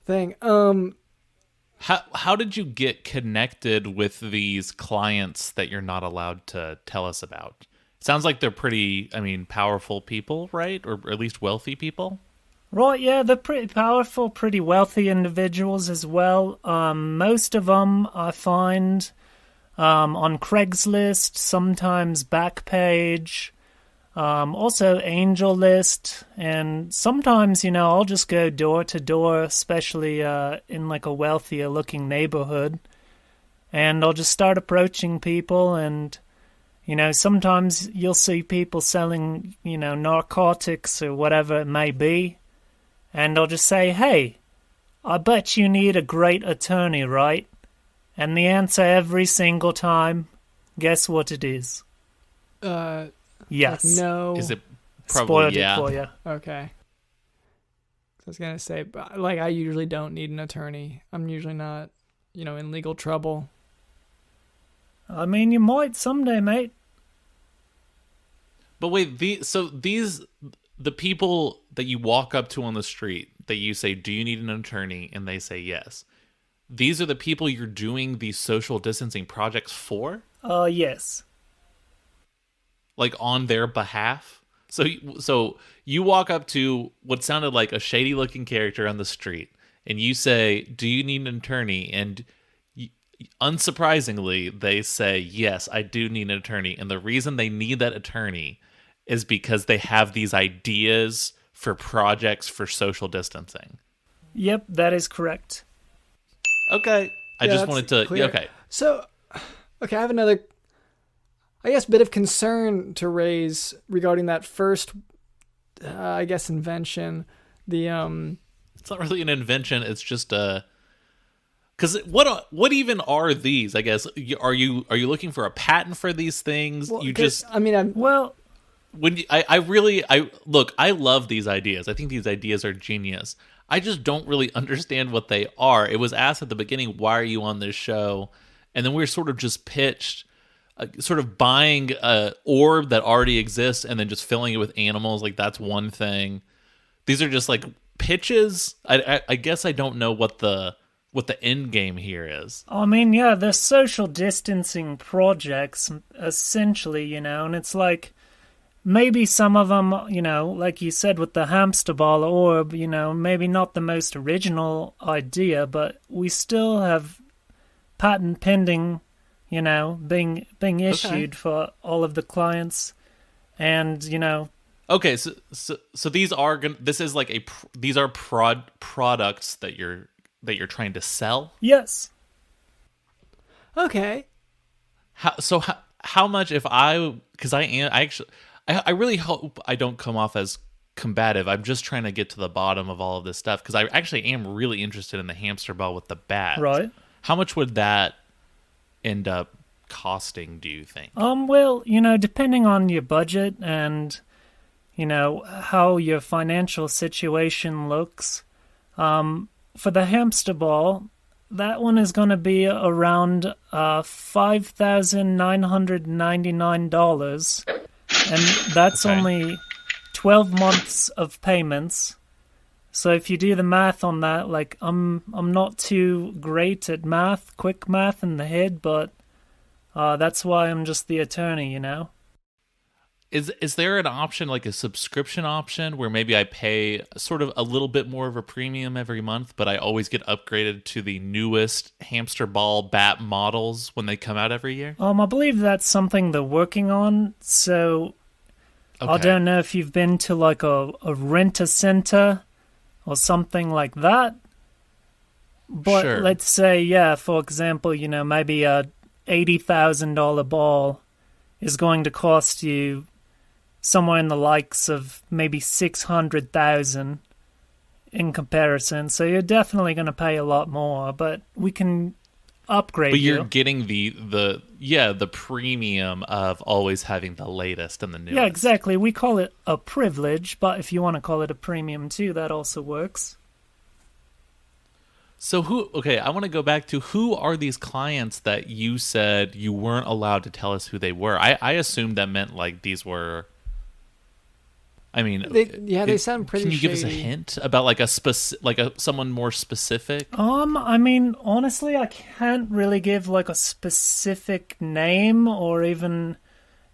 thing. How did you get connected with these clients that you're not allowed to tell us about? Sounds like they're pretty, powerful people, right? Or at least wealthy people? Right, yeah, they're pretty powerful, pretty wealthy individuals as well. Most of them I find on Craigslist, sometimes Backpage, also AngelList, and sometimes, I'll just go door to door, especially in like a wealthier looking neighborhood, and I'll just start approaching people, and sometimes you'll see people selling, narcotics or whatever it may be. And I'll just say, hey, I bet you need a great attorney, right? And the answer every single time, guess what it is? Yes. Yes. Like no. Is it probably Spoiled yeah? it for you. Okay. I was going to say, like, I usually don't need an attorney. I'm usually not, in legal trouble. You might someday, mate. But wait, the people that you walk up to on the street, that you say, do you need an attorney? And they say yes. These are the people you're doing these social distancing projects for? Yes. Like on their behalf? So you walk up to what sounded like a shady-looking character on the street, and you say, "Do you need an attorney?" And unsurprisingly, they say, "Yes, I do need an attorney." And the reason they need that attorney is because they have these ideas for projects for social distancing. Yep, that is correct. Okay. I just that's wanted to... clear. Okay. So, okay, I have another, I guess, bit of concern to raise regarding that first, I guess, invention. The It's not really an invention. It's just a... Because what even are these? I guess are you looking for a patent for these things? well, You 'cause, just I mean, Well, when you, I look. I love these ideas. I think these ideas are genius. I just don't really understand what they are. It was asked at the beginning, "Why are you on this show?" And then we were sort of just pitched, sort of buying a orb that already exists and then just filling it with animals. Like that's one thing. These are just like pitches. I guess I don't know what the end game here is. I mean, yeah, they're social distancing projects, essentially, you know, and it's like, maybe some of them, you know, like you said with the hamster ball orb, you know, maybe not the most original idea, but we still have patent pending, you know, being issued for all of the clients, and you know. Okay, so these are this is like these are products that you're trying to sell. Yes. okay. How much if because I really hope I don't come off as combative. I'm just trying to get to the bottom of all of this stuff because I actually am really interested in the hamster ball with the bat. Right. How much would that end up costing, do you think? Well, you know, depending on your budget and, you know, how your financial situation looks, for the hamster ball, that one is going to be around $5,999, and that's Okay. only 12 months of payments. So if you do the math on that, like I'm not too great at math, quick math in the head, but that's why I'm just the attorney, you know. Is there an option, like a subscription option, where maybe I pay sort of a little bit more of a premium every month, but I always get upgraded to the newest hamster ball bat models when they come out every year? I believe that's something they're working on. So I don't know if you've been to like a rent-a-center or something like that. But Sure. let's say, yeah, for example, you know, maybe a $80,000 ball is going to cost you somewhere in the likes of maybe 600,000 in comparison. So you're definitely going to pay a lot more, but we can upgrade But you. you're getting the premium of always having the latest and the newest. Yeah, exactly. We call it a privilege, but if you want to call it a premium too, that also works. So I want to go back to who are these clients that you said you weren't allowed to tell us who they were? I assumed that meant like these were, I mean, They sound pretty Can you give us a shady. hint about like someone more specific? I mean, honestly, I can't really give like a specific name or even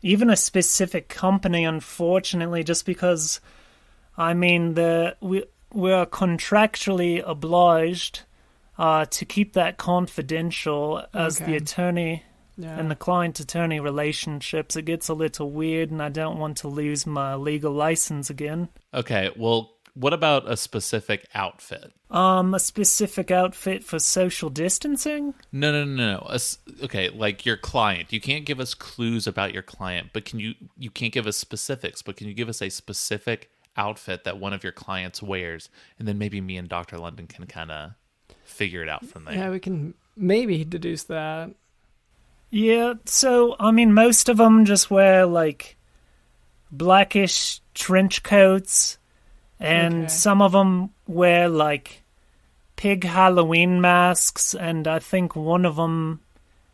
a specific company, unfortunately, just because, I mean, we are contractually obliged to keep that confidential as the Okay. attorney Yeah. and the client-attorney relationships. It gets a little weird, and I don't want to lose my legal license again. Okay, well, what about a specific outfit? A specific outfit for social distancing? No. Okay, like your client. You can't give us clues about your client, but you can't give us specifics, but can you give us a specific outfit that one of your clients wears? And then maybe me and Dr. London can kind of figure it out from there. Yeah, we can maybe deduce that. Yeah, so, I mean, most of them just wear, like, blackish trench coats, and Okay. some of them wear, like, pig Halloween masks, and I think one of them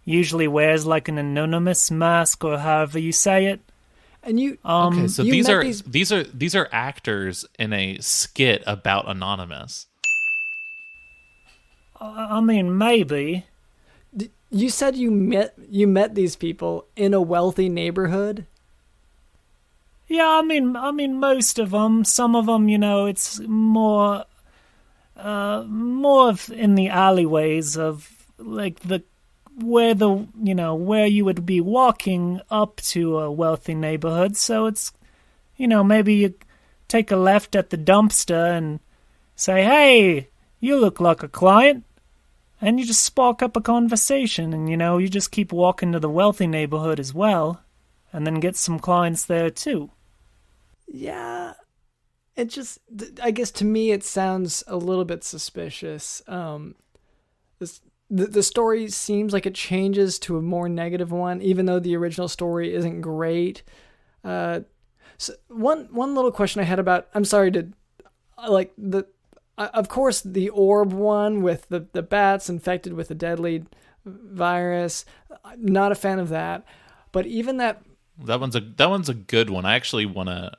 usually wears, like, an anonymous mask, or however you say it. And you, Okay, so you these met are these are actors in a skit about Anonymous. I mean, maybe. you said you met these people in a wealthy neighborhood? Yeah, I mean, most of them. Some of them, it's more in the alleyways of like where you would be walking up to a wealthy neighborhood. So it's, maybe you take a left at the dumpster and say, "Hey, you look like a client," and you just spark up a conversation, and you just keep walking to the wealthy neighborhood as well, and then get some clients there too. Yeah, it just, I guess to me it sounds a little bit suspicious. The story seems like it changes to a more negative one, even though the original story isn't great. So one little question I had about, I'm sorry to, like, of course the orb one with the bats infected with a deadly virus, not a fan of that. But even that one's a good one. I actually wanna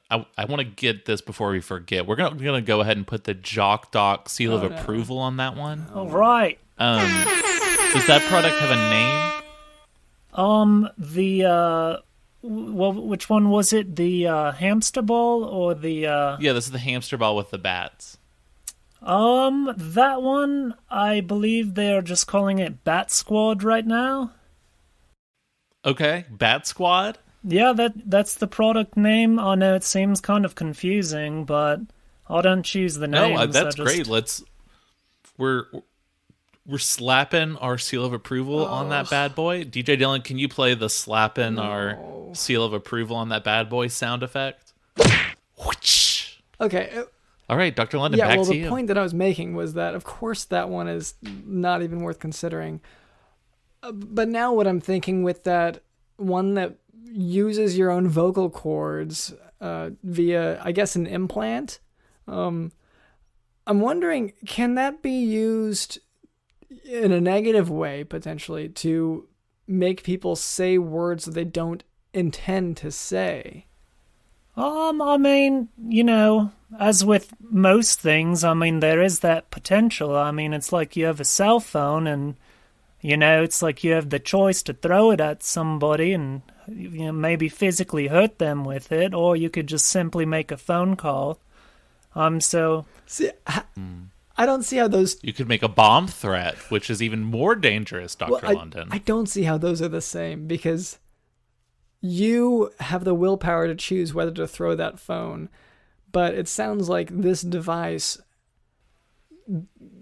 get this before we forget. We're gonna go ahead and put the Jock Doc seal of approval on that one. All right. Does that product have a name? Which one was it? The hamster ball or the? Yeah, this is the hamster ball with the bats. That one, I believe they're just calling it Bat Squad right now. Okay, Bat Squad. Yeah, that's the product name. I know it seems kind of confusing, but I don't choose the names. No, that's great. We're slapping our seal of approval on that bad boy. DJ Dylan, can you play the slapping our seal of approval on that bad boy sound effect? Okay. All right, Dr. London, back to you. Yeah, well, the point that I was making was that, of course, that one is not even worth considering. But now what I'm thinking with that one that uses your own vocal cords via, I guess, an implant, I'm wondering, can that be used in a negative way, potentially, to make people say words that they don't intend to say? I mean, as with most things, I mean, there is that potential. I mean, it's like you have a cell phone and, it's like you have the choice to throw it at somebody and, maybe physically hurt them with it, or you could just simply make a phone call. See, I don't see how those... You could make a bomb threat, which is even more dangerous, Dr. London. I don't see how those are the same, because you have the willpower to choose whether to throw that phone, but it sounds like this device...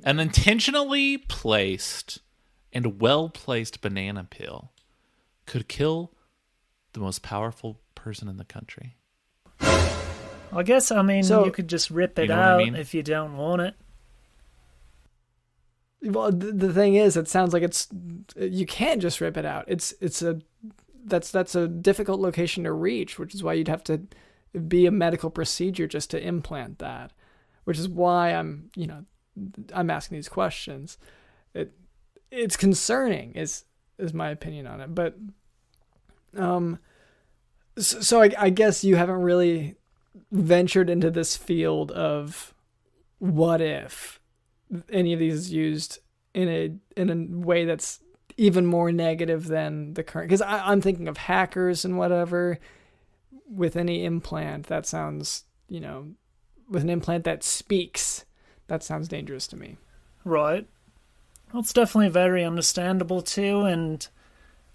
An intentionally placed and well-placed banana peel could kill the most powerful person in the country. I guess, you could just rip it out if you don't want it. Well, the thing is, it sounds like you can't just rip it out. That's a difficult location to reach, which is why you'd have to be a medical procedure just to implant that, which is why I'm asking these questions. It's concerning is my opinion on it. But, so I guess you haven't really ventured into this field of what if any of these is used in a way that's even more negative than the current, because I'm thinking of hackers and whatever with any implant. That sounds, with an implant that speaks, that sounds dangerous to me. Right. Well, it's definitely very understandable too, and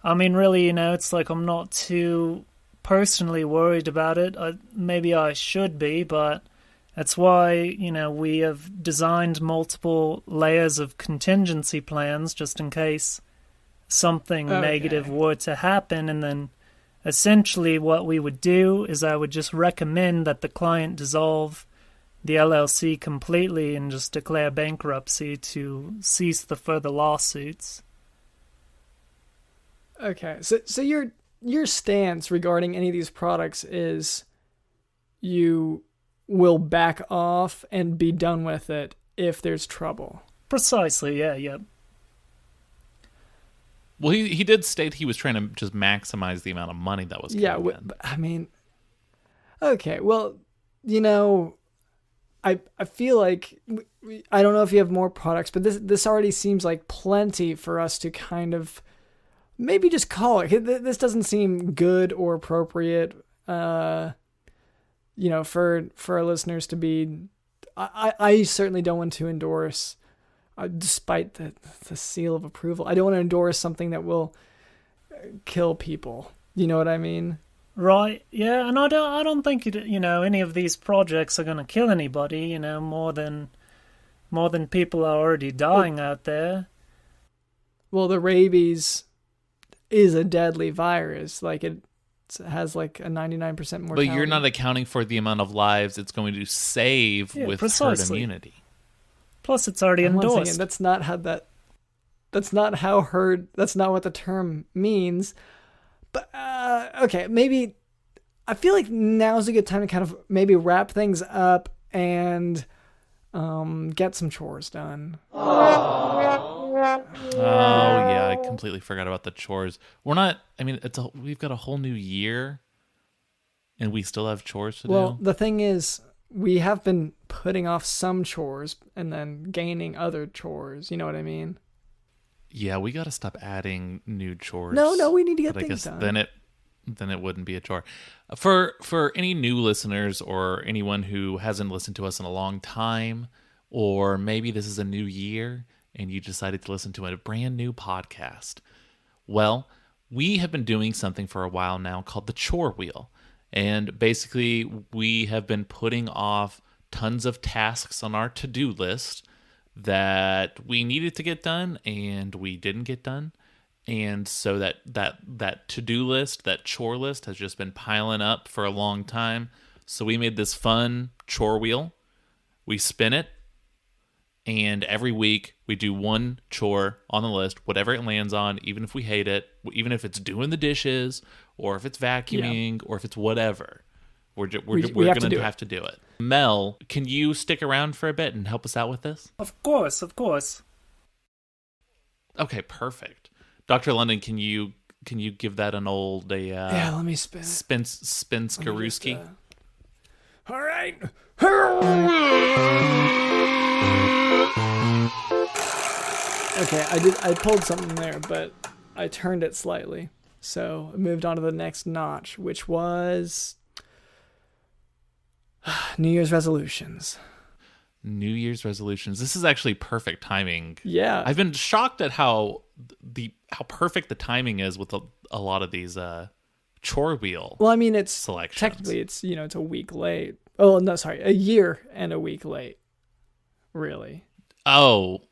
really, it's like I'm not too personally worried about it. Maybe I should be, but that's why, we have designed multiple layers of contingency plans just in case something negative were to happen. And then essentially what we would do is I would just recommend that the client dissolve the LLC completely and just declare bankruptcy to cease the further lawsuits. Okay, so your stance regarding any of these products is you will back off and be done with it if there's trouble. Precisely, yeah. Well, he did state he was trying to just maximize the amount of money that was coming in. Okay, well, I feel like, I don't know if you have more products, but this already seems like plenty for us to kind of maybe just call it. This doesn't seem good or appropriate, for our listeners to be. I certainly don't want to endorse, despite the seal of approval, I don't want to endorse something that will kill people. You know what I mean? Right. Yeah, and I don't think any of these projects are going to kill anybody. More than people are already dying out there. Well, the rabies is a deadly virus. Like it has like a 99% mortality. But you're not accounting for the amount of lives it's going to save with precisely. herd immunity. Plus, it's already endorsed. Once again, that's not what the term means. But, okay, maybe I feel like now's a good time to kind of maybe wrap things up and get some chores done. Oh yeah, I completely forgot about the chores. We've got a whole new year and we still have chores to do. Well, the thing is, we have been putting off some chores and then gaining other chores. You know what I mean? Yeah, we got to stop adding new chores. No, we need to get but things I guess done. then it wouldn't be a chore. For any new listeners or anyone who hasn't listened to us in a long time, or maybe this is a new year and you decided to listen to a brand new podcast. Well, we have been doing something for a while now called the Chore Wheel. And basically, we have been putting off tons of tasks on our to-do list that we needed to get done and we didn't get done. And so that to-do list, that chore list has just been piling up for a long time. So we made this fun chore wheel. We spin it, and every week we do one chore on the list, whatever it lands on, even if we hate it, even if it's doing the dishes or if it's vacuuming or if it's whatever. We're going to have to do it. Mel, can you stick around for a bit and help us out with this? Of course. Okay, perfect. Dr. London, can you give that an old yeah, let me spin. Spin Skaruski? All right. Okay, I pulled something there, but I turned it slightly. So I moved on to the next notch, which was New Year's resolutions. New Year's resolutions. This is actually perfect timing. Yeah. I've been shocked at how perfect the timing is with a lot of these chore wheel. Well, I mean, it's selections. Technically it's a week late. Oh, no, sorry, a year and a week late. Really? Oh,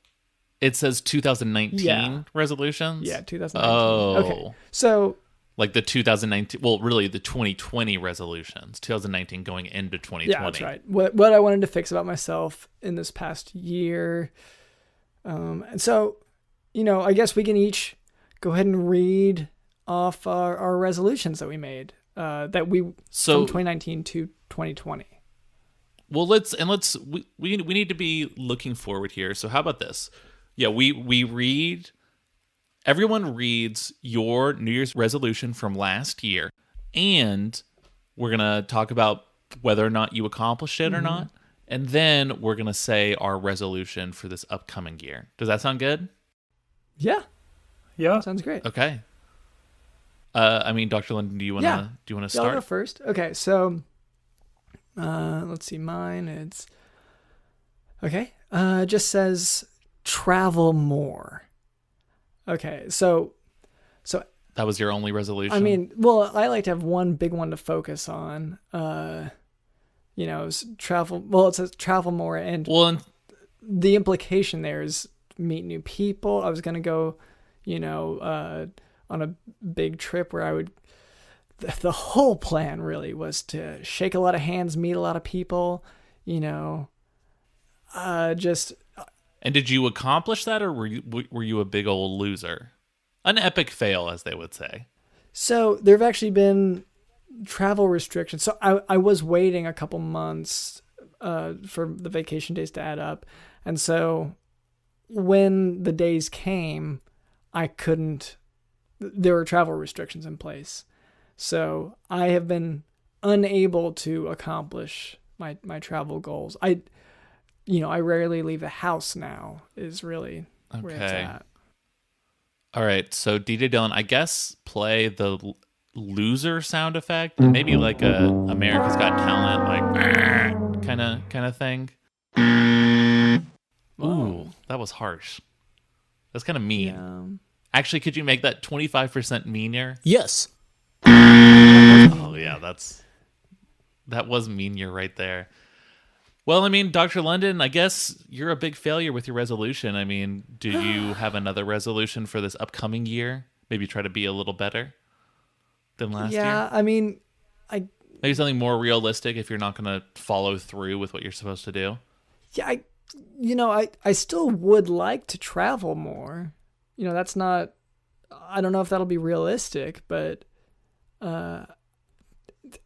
it says 2019 Yeah. resolutions? Yeah, 2019. Oh. Okay. So like the 2019, well, really the 2020 resolutions, 2019 going into 2020. yeah, that's right. What I wanted to fix about myself in this past year. And so, I guess we can each go ahead and read off our resolutions that we made from 2019 to 2020. Well, we need to be looking forward here. So how about this? Yeah, everyone reads your New Year's resolution from last year, and we're going to talk about whether or not you accomplished it or not. And then we're going to say our resolution for this upcoming year. Does that sound good? Yeah. Yeah. Sounds great. Okay. Dr. London, do you want to start? I'll go first. Okay, so let's see, mine. It's okay. It just says travel more. Okay, so that was your only resolution? I mean, well, I like to have one big one to focus on. Travel. Well, it says travel more, and the implication there is meet new people. I was gonna go, on a big trip where I would. The whole plan really was to shake a lot of hands, meet a lot of people. And did you accomplish that, or were you a big old loser? An epic fail, as they would say. So there have actually been travel restrictions. So I was waiting a couple months for the vacation days to add up. And so when the days came, there were travel restrictions in place. So I have been unable to accomplish my travel goals. I rarely leave the house now is really where it's at. All right, so DJ Dylan, I guess play the loser sound effect, and maybe like a America's Got Talent, like kind of thing. Ooh, that was harsh. That's kind of mean. Yeah. Actually, could you make that 25% meaner? Yes. Oh yeah, that was meaner right there. Well, I mean, Dr. London, I guess you're a big failure with your resolution. I mean, do you have another resolution for this upcoming year? Maybe try to be a little better than last year? Yeah, I mean, Maybe something more realistic if you're not going to follow through with what you're supposed to do. yeah, I still would like to travel more. That's not, I don't know if that'll be realistic, but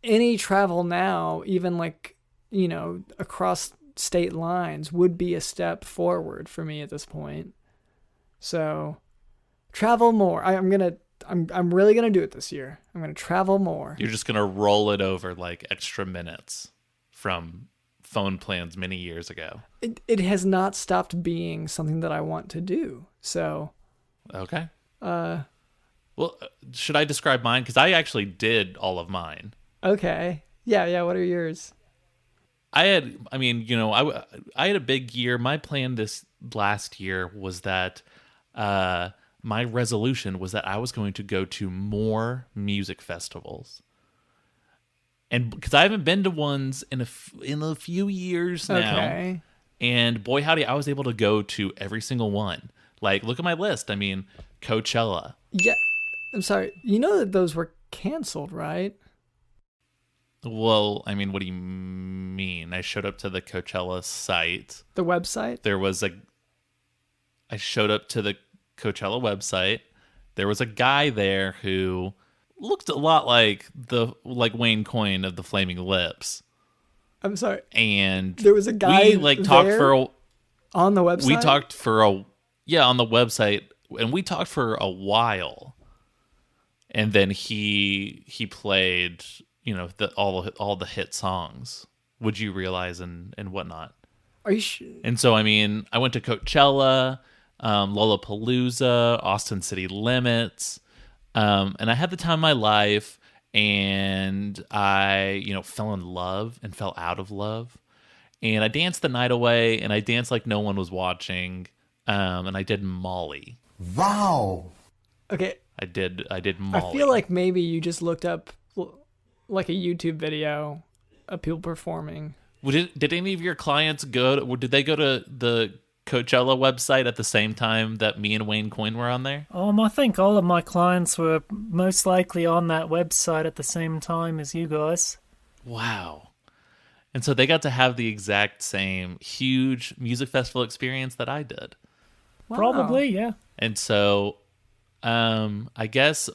any travel now, even like, across state lines would be a step forward for me at this point. So travel more. I'm really going to do it this year. I'm going to travel more. You're just going to roll it over like extra minutes from phone plans many years ago. It has not stopped being something that I want to do. So, okay. Well, should I describe mine? Because I actually did all of mine. Okay. Yeah. What are yours? I had a big year. My plan this last year was that my resolution was that I was going to go to more music festivals. And because I haven't been to ones in a few years now. Okay. And boy, howdy, I was able to go to every single one. Like, look at my list. I mean, Coachella. Yeah. I'm sorry. You know that those were canceled, right? Well, I mean, what do you mean? I showed up to the Coachella site. The website? I showed up to the Coachella website. There was a guy there who looked a lot like Wayne Coyne of the Flaming Lips. I'm sorry. And there was a guy talked on the website. We talked on the website, and we talked for a while. And then he played, all the hit songs. Would You Realize and whatnot. Are you sure? And so, I mean, I went to Coachella, Lollapalooza, Austin City Limits, and I had the time of my life, and I, fell in love and fell out of love, and I danced the night away, and I danced like no one was watching, and I did Molly. Wow. Okay. I did Molly. I feel like maybe you just looked up like a YouTube video of people performing. Did any of your clients did they go to the Coachella website at the same time that me and Wayne Coyne were on there? I think all of my clients were most likely on that website at the same time as you guys. Wow. And so they got to have the exact same huge music festival experience that I did. Wow. Probably, yeah. And so, I guess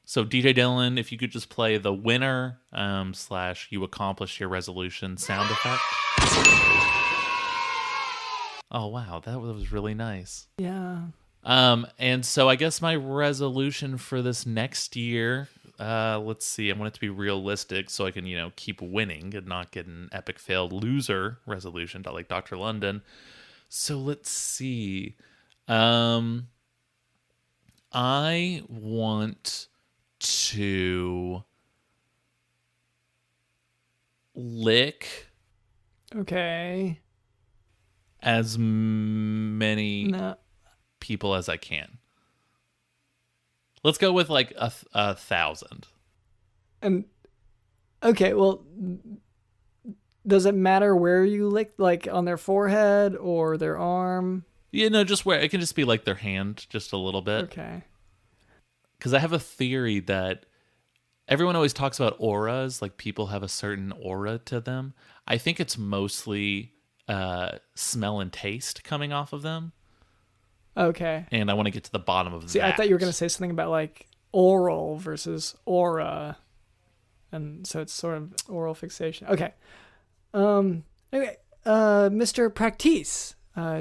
so DJ Dylan, if you could just play the winner / you accomplished your resolution sound effect. Oh, wow. That was really nice. Yeah. And so I guess my resolution for this next year, let's see, I want it to be realistic so I can, keep winning and not get an epic failed loser resolution like Dr. London. So let's see. I want to lick Okay. as many No. people as I can. Let's go with like a 1,000. And okay, well, does it matter where you lick, like on their forehead or their arm? Just where it can just be like their hand, just a little bit. Okay. Because I have a theory that everyone always talks about auras, like people have a certain aura to them. I think it's mostly smell and taste coming off of them. Okay. And I want to get to the bottom of that. See, I thought you were going to say something about like oral versus aura. And so it's sort of oral fixation. Okay. Okay. Mr. Practeese,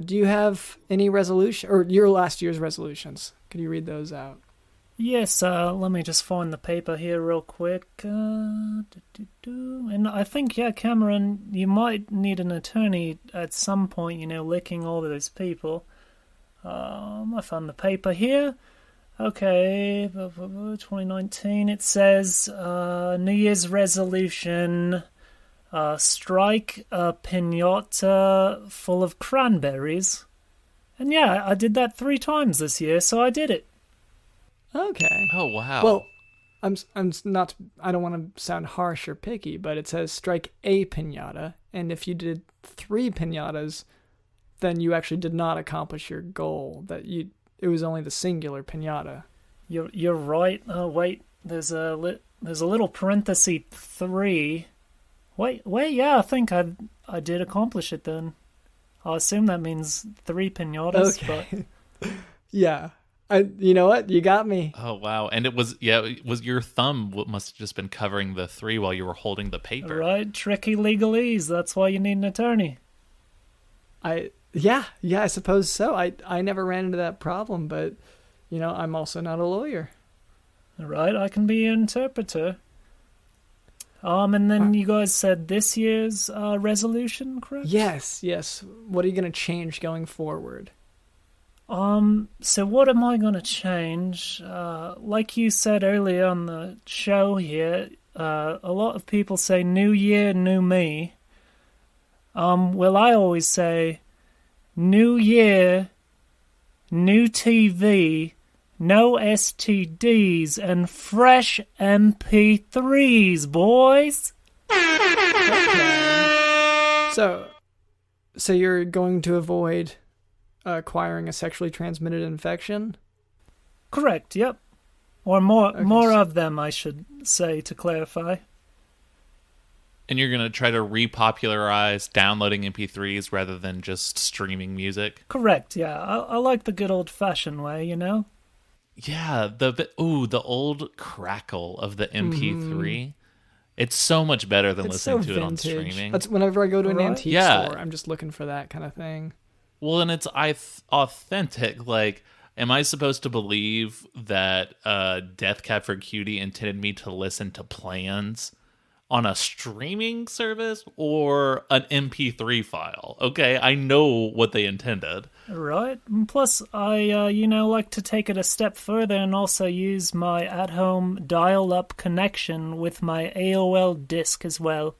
do you have any resolution or your last year's resolutions? Could you read those out? Yes, let me just find the paper here real quick. And I think, Cameron, you might need an attorney at some point, licking all of those people. I found the paper here. Okay, 2019. It says New Year's resolution: strike a piñata full of cranberries. And yeah, I did that 3 times this year, so I did it. Okay. Oh, wow. Well, I'm not. I don't want to sound harsh or picky, but it says strike a piñata, and if you did 3 piñatas, then you actually did not accomplish your goal. It was only the singular piñata. You're right. Oh wait, there's a little parenthesis 3. Wait. Yeah, I think I did accomplish it then. I assume that means 3 piñatas. Okay. Yeah. You know what? You got me. Oh, wow. And it was your thumb must have just been covering the 3 while you were holding the paper. Right, tricky legalese. That's why you need an attorney. Yeah, I suppose so. I never ran into that problem, but, I'm also not a lawyer. Right, I can be an interpreter. And then you guys said this year's resolution, correct? Yes. What are you going to change going forward? So what am I going to change? Like you said earlier on the show here, a lot of people say new year, new me. Well, I always say new year, new TV, no STDs, and fresh MP3s, boys. Okay. So you're going to avoid acquiring a sexually transmitted infection? Correct, yep. Or more of them, I should say, to clarify. And you're going to try to repopularize downloading MP3s rather than just streaming music? Correct, yeah. I like the good old-fashioned way, Yeah, the old crackle of the MP3. It's so much better than listening to it on streaming. That's whenever I go to an antique Yeah. store, I'm just looking for that kind of thing. Well, and it's authentic. Like, am I supposed to believe that Death Cab for Cutie intended me to listen to plans on a streaming service or an MP3 file? Okay, I know what they intended. Right. And plus, I, like to take it a step further and also use my at-home dial-up connection with my AOL disk as well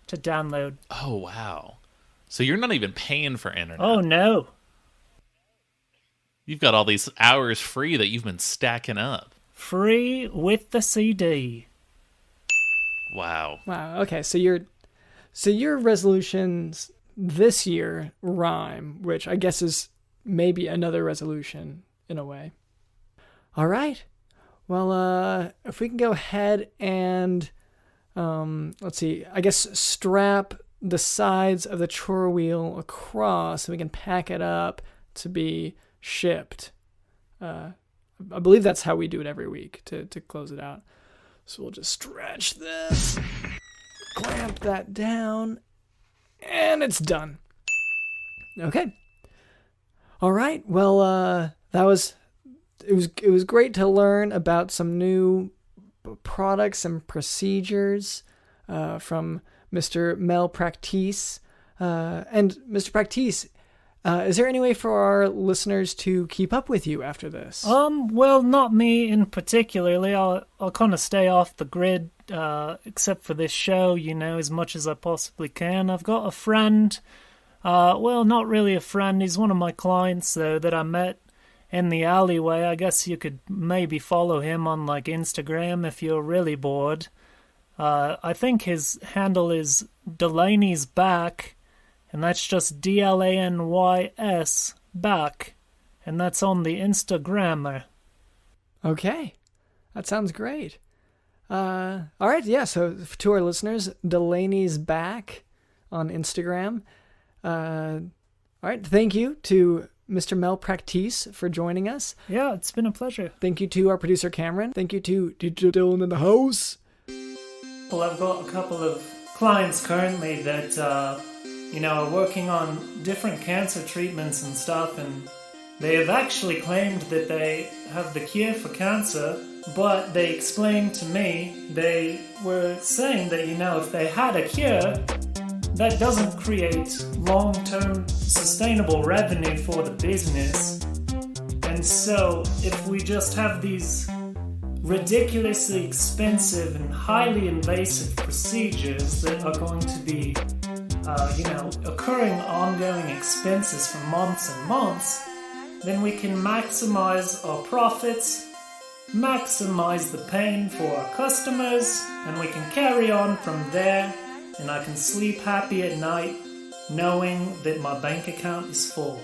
to download. Oh, wow. So you're not even paying for internet. Oh, no. You've got all these hours free that you've been stacking up. Free with the CD. Wow. Wow. Okay, so your resolutions this year rhyme, which I guess is maybe another resolution in a way. All right. Well, if we can go ahead and let's see. I guess strap the sides of the chore wheel across so we can pack it up to be shipped. I believe that's how we do it every week to close it out. So we'll just stretch this, clamp that down, and it's done. Okay. All right. Well, it was great to learn about some new products and procedures from Mr. Mel Practeese. And Mr. Practeese, is there any way for our listeners to keep up with you after this? Well, not me in particularly. I'll kind of stay off the grid, except for this show, as much as I possibly can. I've got a friend, well, not really a friend. He's one of my clients, though, that I met in the alleyway. I guess you could maybe follow him on, Instagram if you're really bored. I think his handle is Delaney's Back, and that's just DLANYS back, and that's on the Instagrammer. Okay, that sounds great. All right, yeah, so to our listeners, Delaney's Back on Instagram. All right, thank you to Mr. Mel Practeese for joining us. Yeah, it's been a pleasure. Thank you to our producer Cameron. Thank you to DJ Dylan in the house. Well, I've got a couple of clients currently that, are working on different cancer treatments and stuff, and they have actually claimed that they have the cure for cancer, but they explained to me, they were saying that, if they had a cure, that doesn't create long-term sustainable revenue for the business. And so, if we just have these ridiculously expensive and highly invasive procedures that are going to be, occurring ongoing expenses for months and months, then we can maximize our profits, maximize the pain for our customers, and we can carry on from there, and I can sleep happy at night knowing that my bank account is full.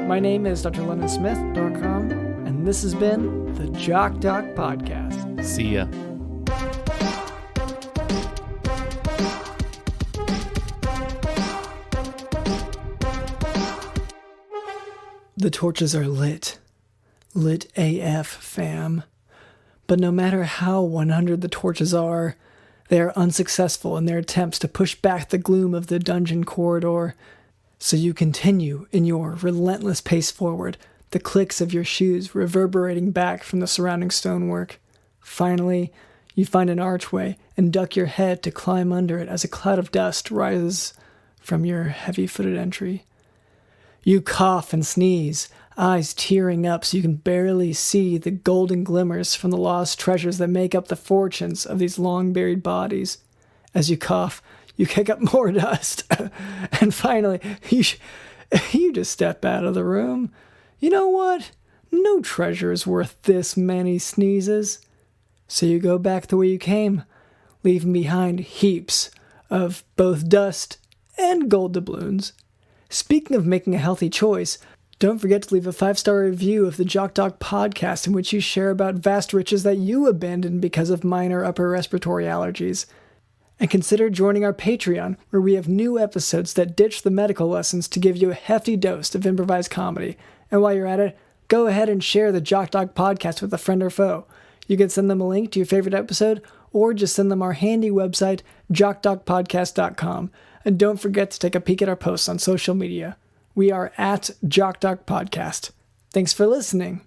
My name is drlondonsmith.com, and this has been the Jock Doc Podcast. See ya. The torches are lit. Lit AF, fam. But no matter how 100 the torches are, they are unsuccessful in their attempts to push back the gloom of the dungeon corridor. So you continue in your relentless pace forward, the clicks of your shoes reverberating back from the surrounding stonework. Finally, you find an archway and duck your head to climb under it as a cloud of dust rises from your heavy-footed entry. You cough and sneeze, eyes tearing up so you can barely see the golden glimmers from the lost treasures that make up the fortunes of these long-buried bodies. As you cough, you kick up more dust, and finally, you just step out of the room. You know what? No treasure is worth this many sneezes. So you go back the way you came, leaving behind heaps of both dust and gold doubloons. Speaking of making a healthy choice, don't forget to leave a 5-star review of the Jock Doc podcast in which you share about vast riches that you abandoned because of minor upper respiratory allergies. And consider joining our Patreon, where we have new episodes that ditch the medical lessons to give you a hefty dose of improvised comedy. And while you're at it, go ahead and share the Jock Doc podcast with a friend or foe. You can send them a link to your favorite episode, or just send them our handy website, jockdocpodcast.com. And don't forget to take a peek at our posts on social media. We are at Jock Doc Podcast. Thanks for listening.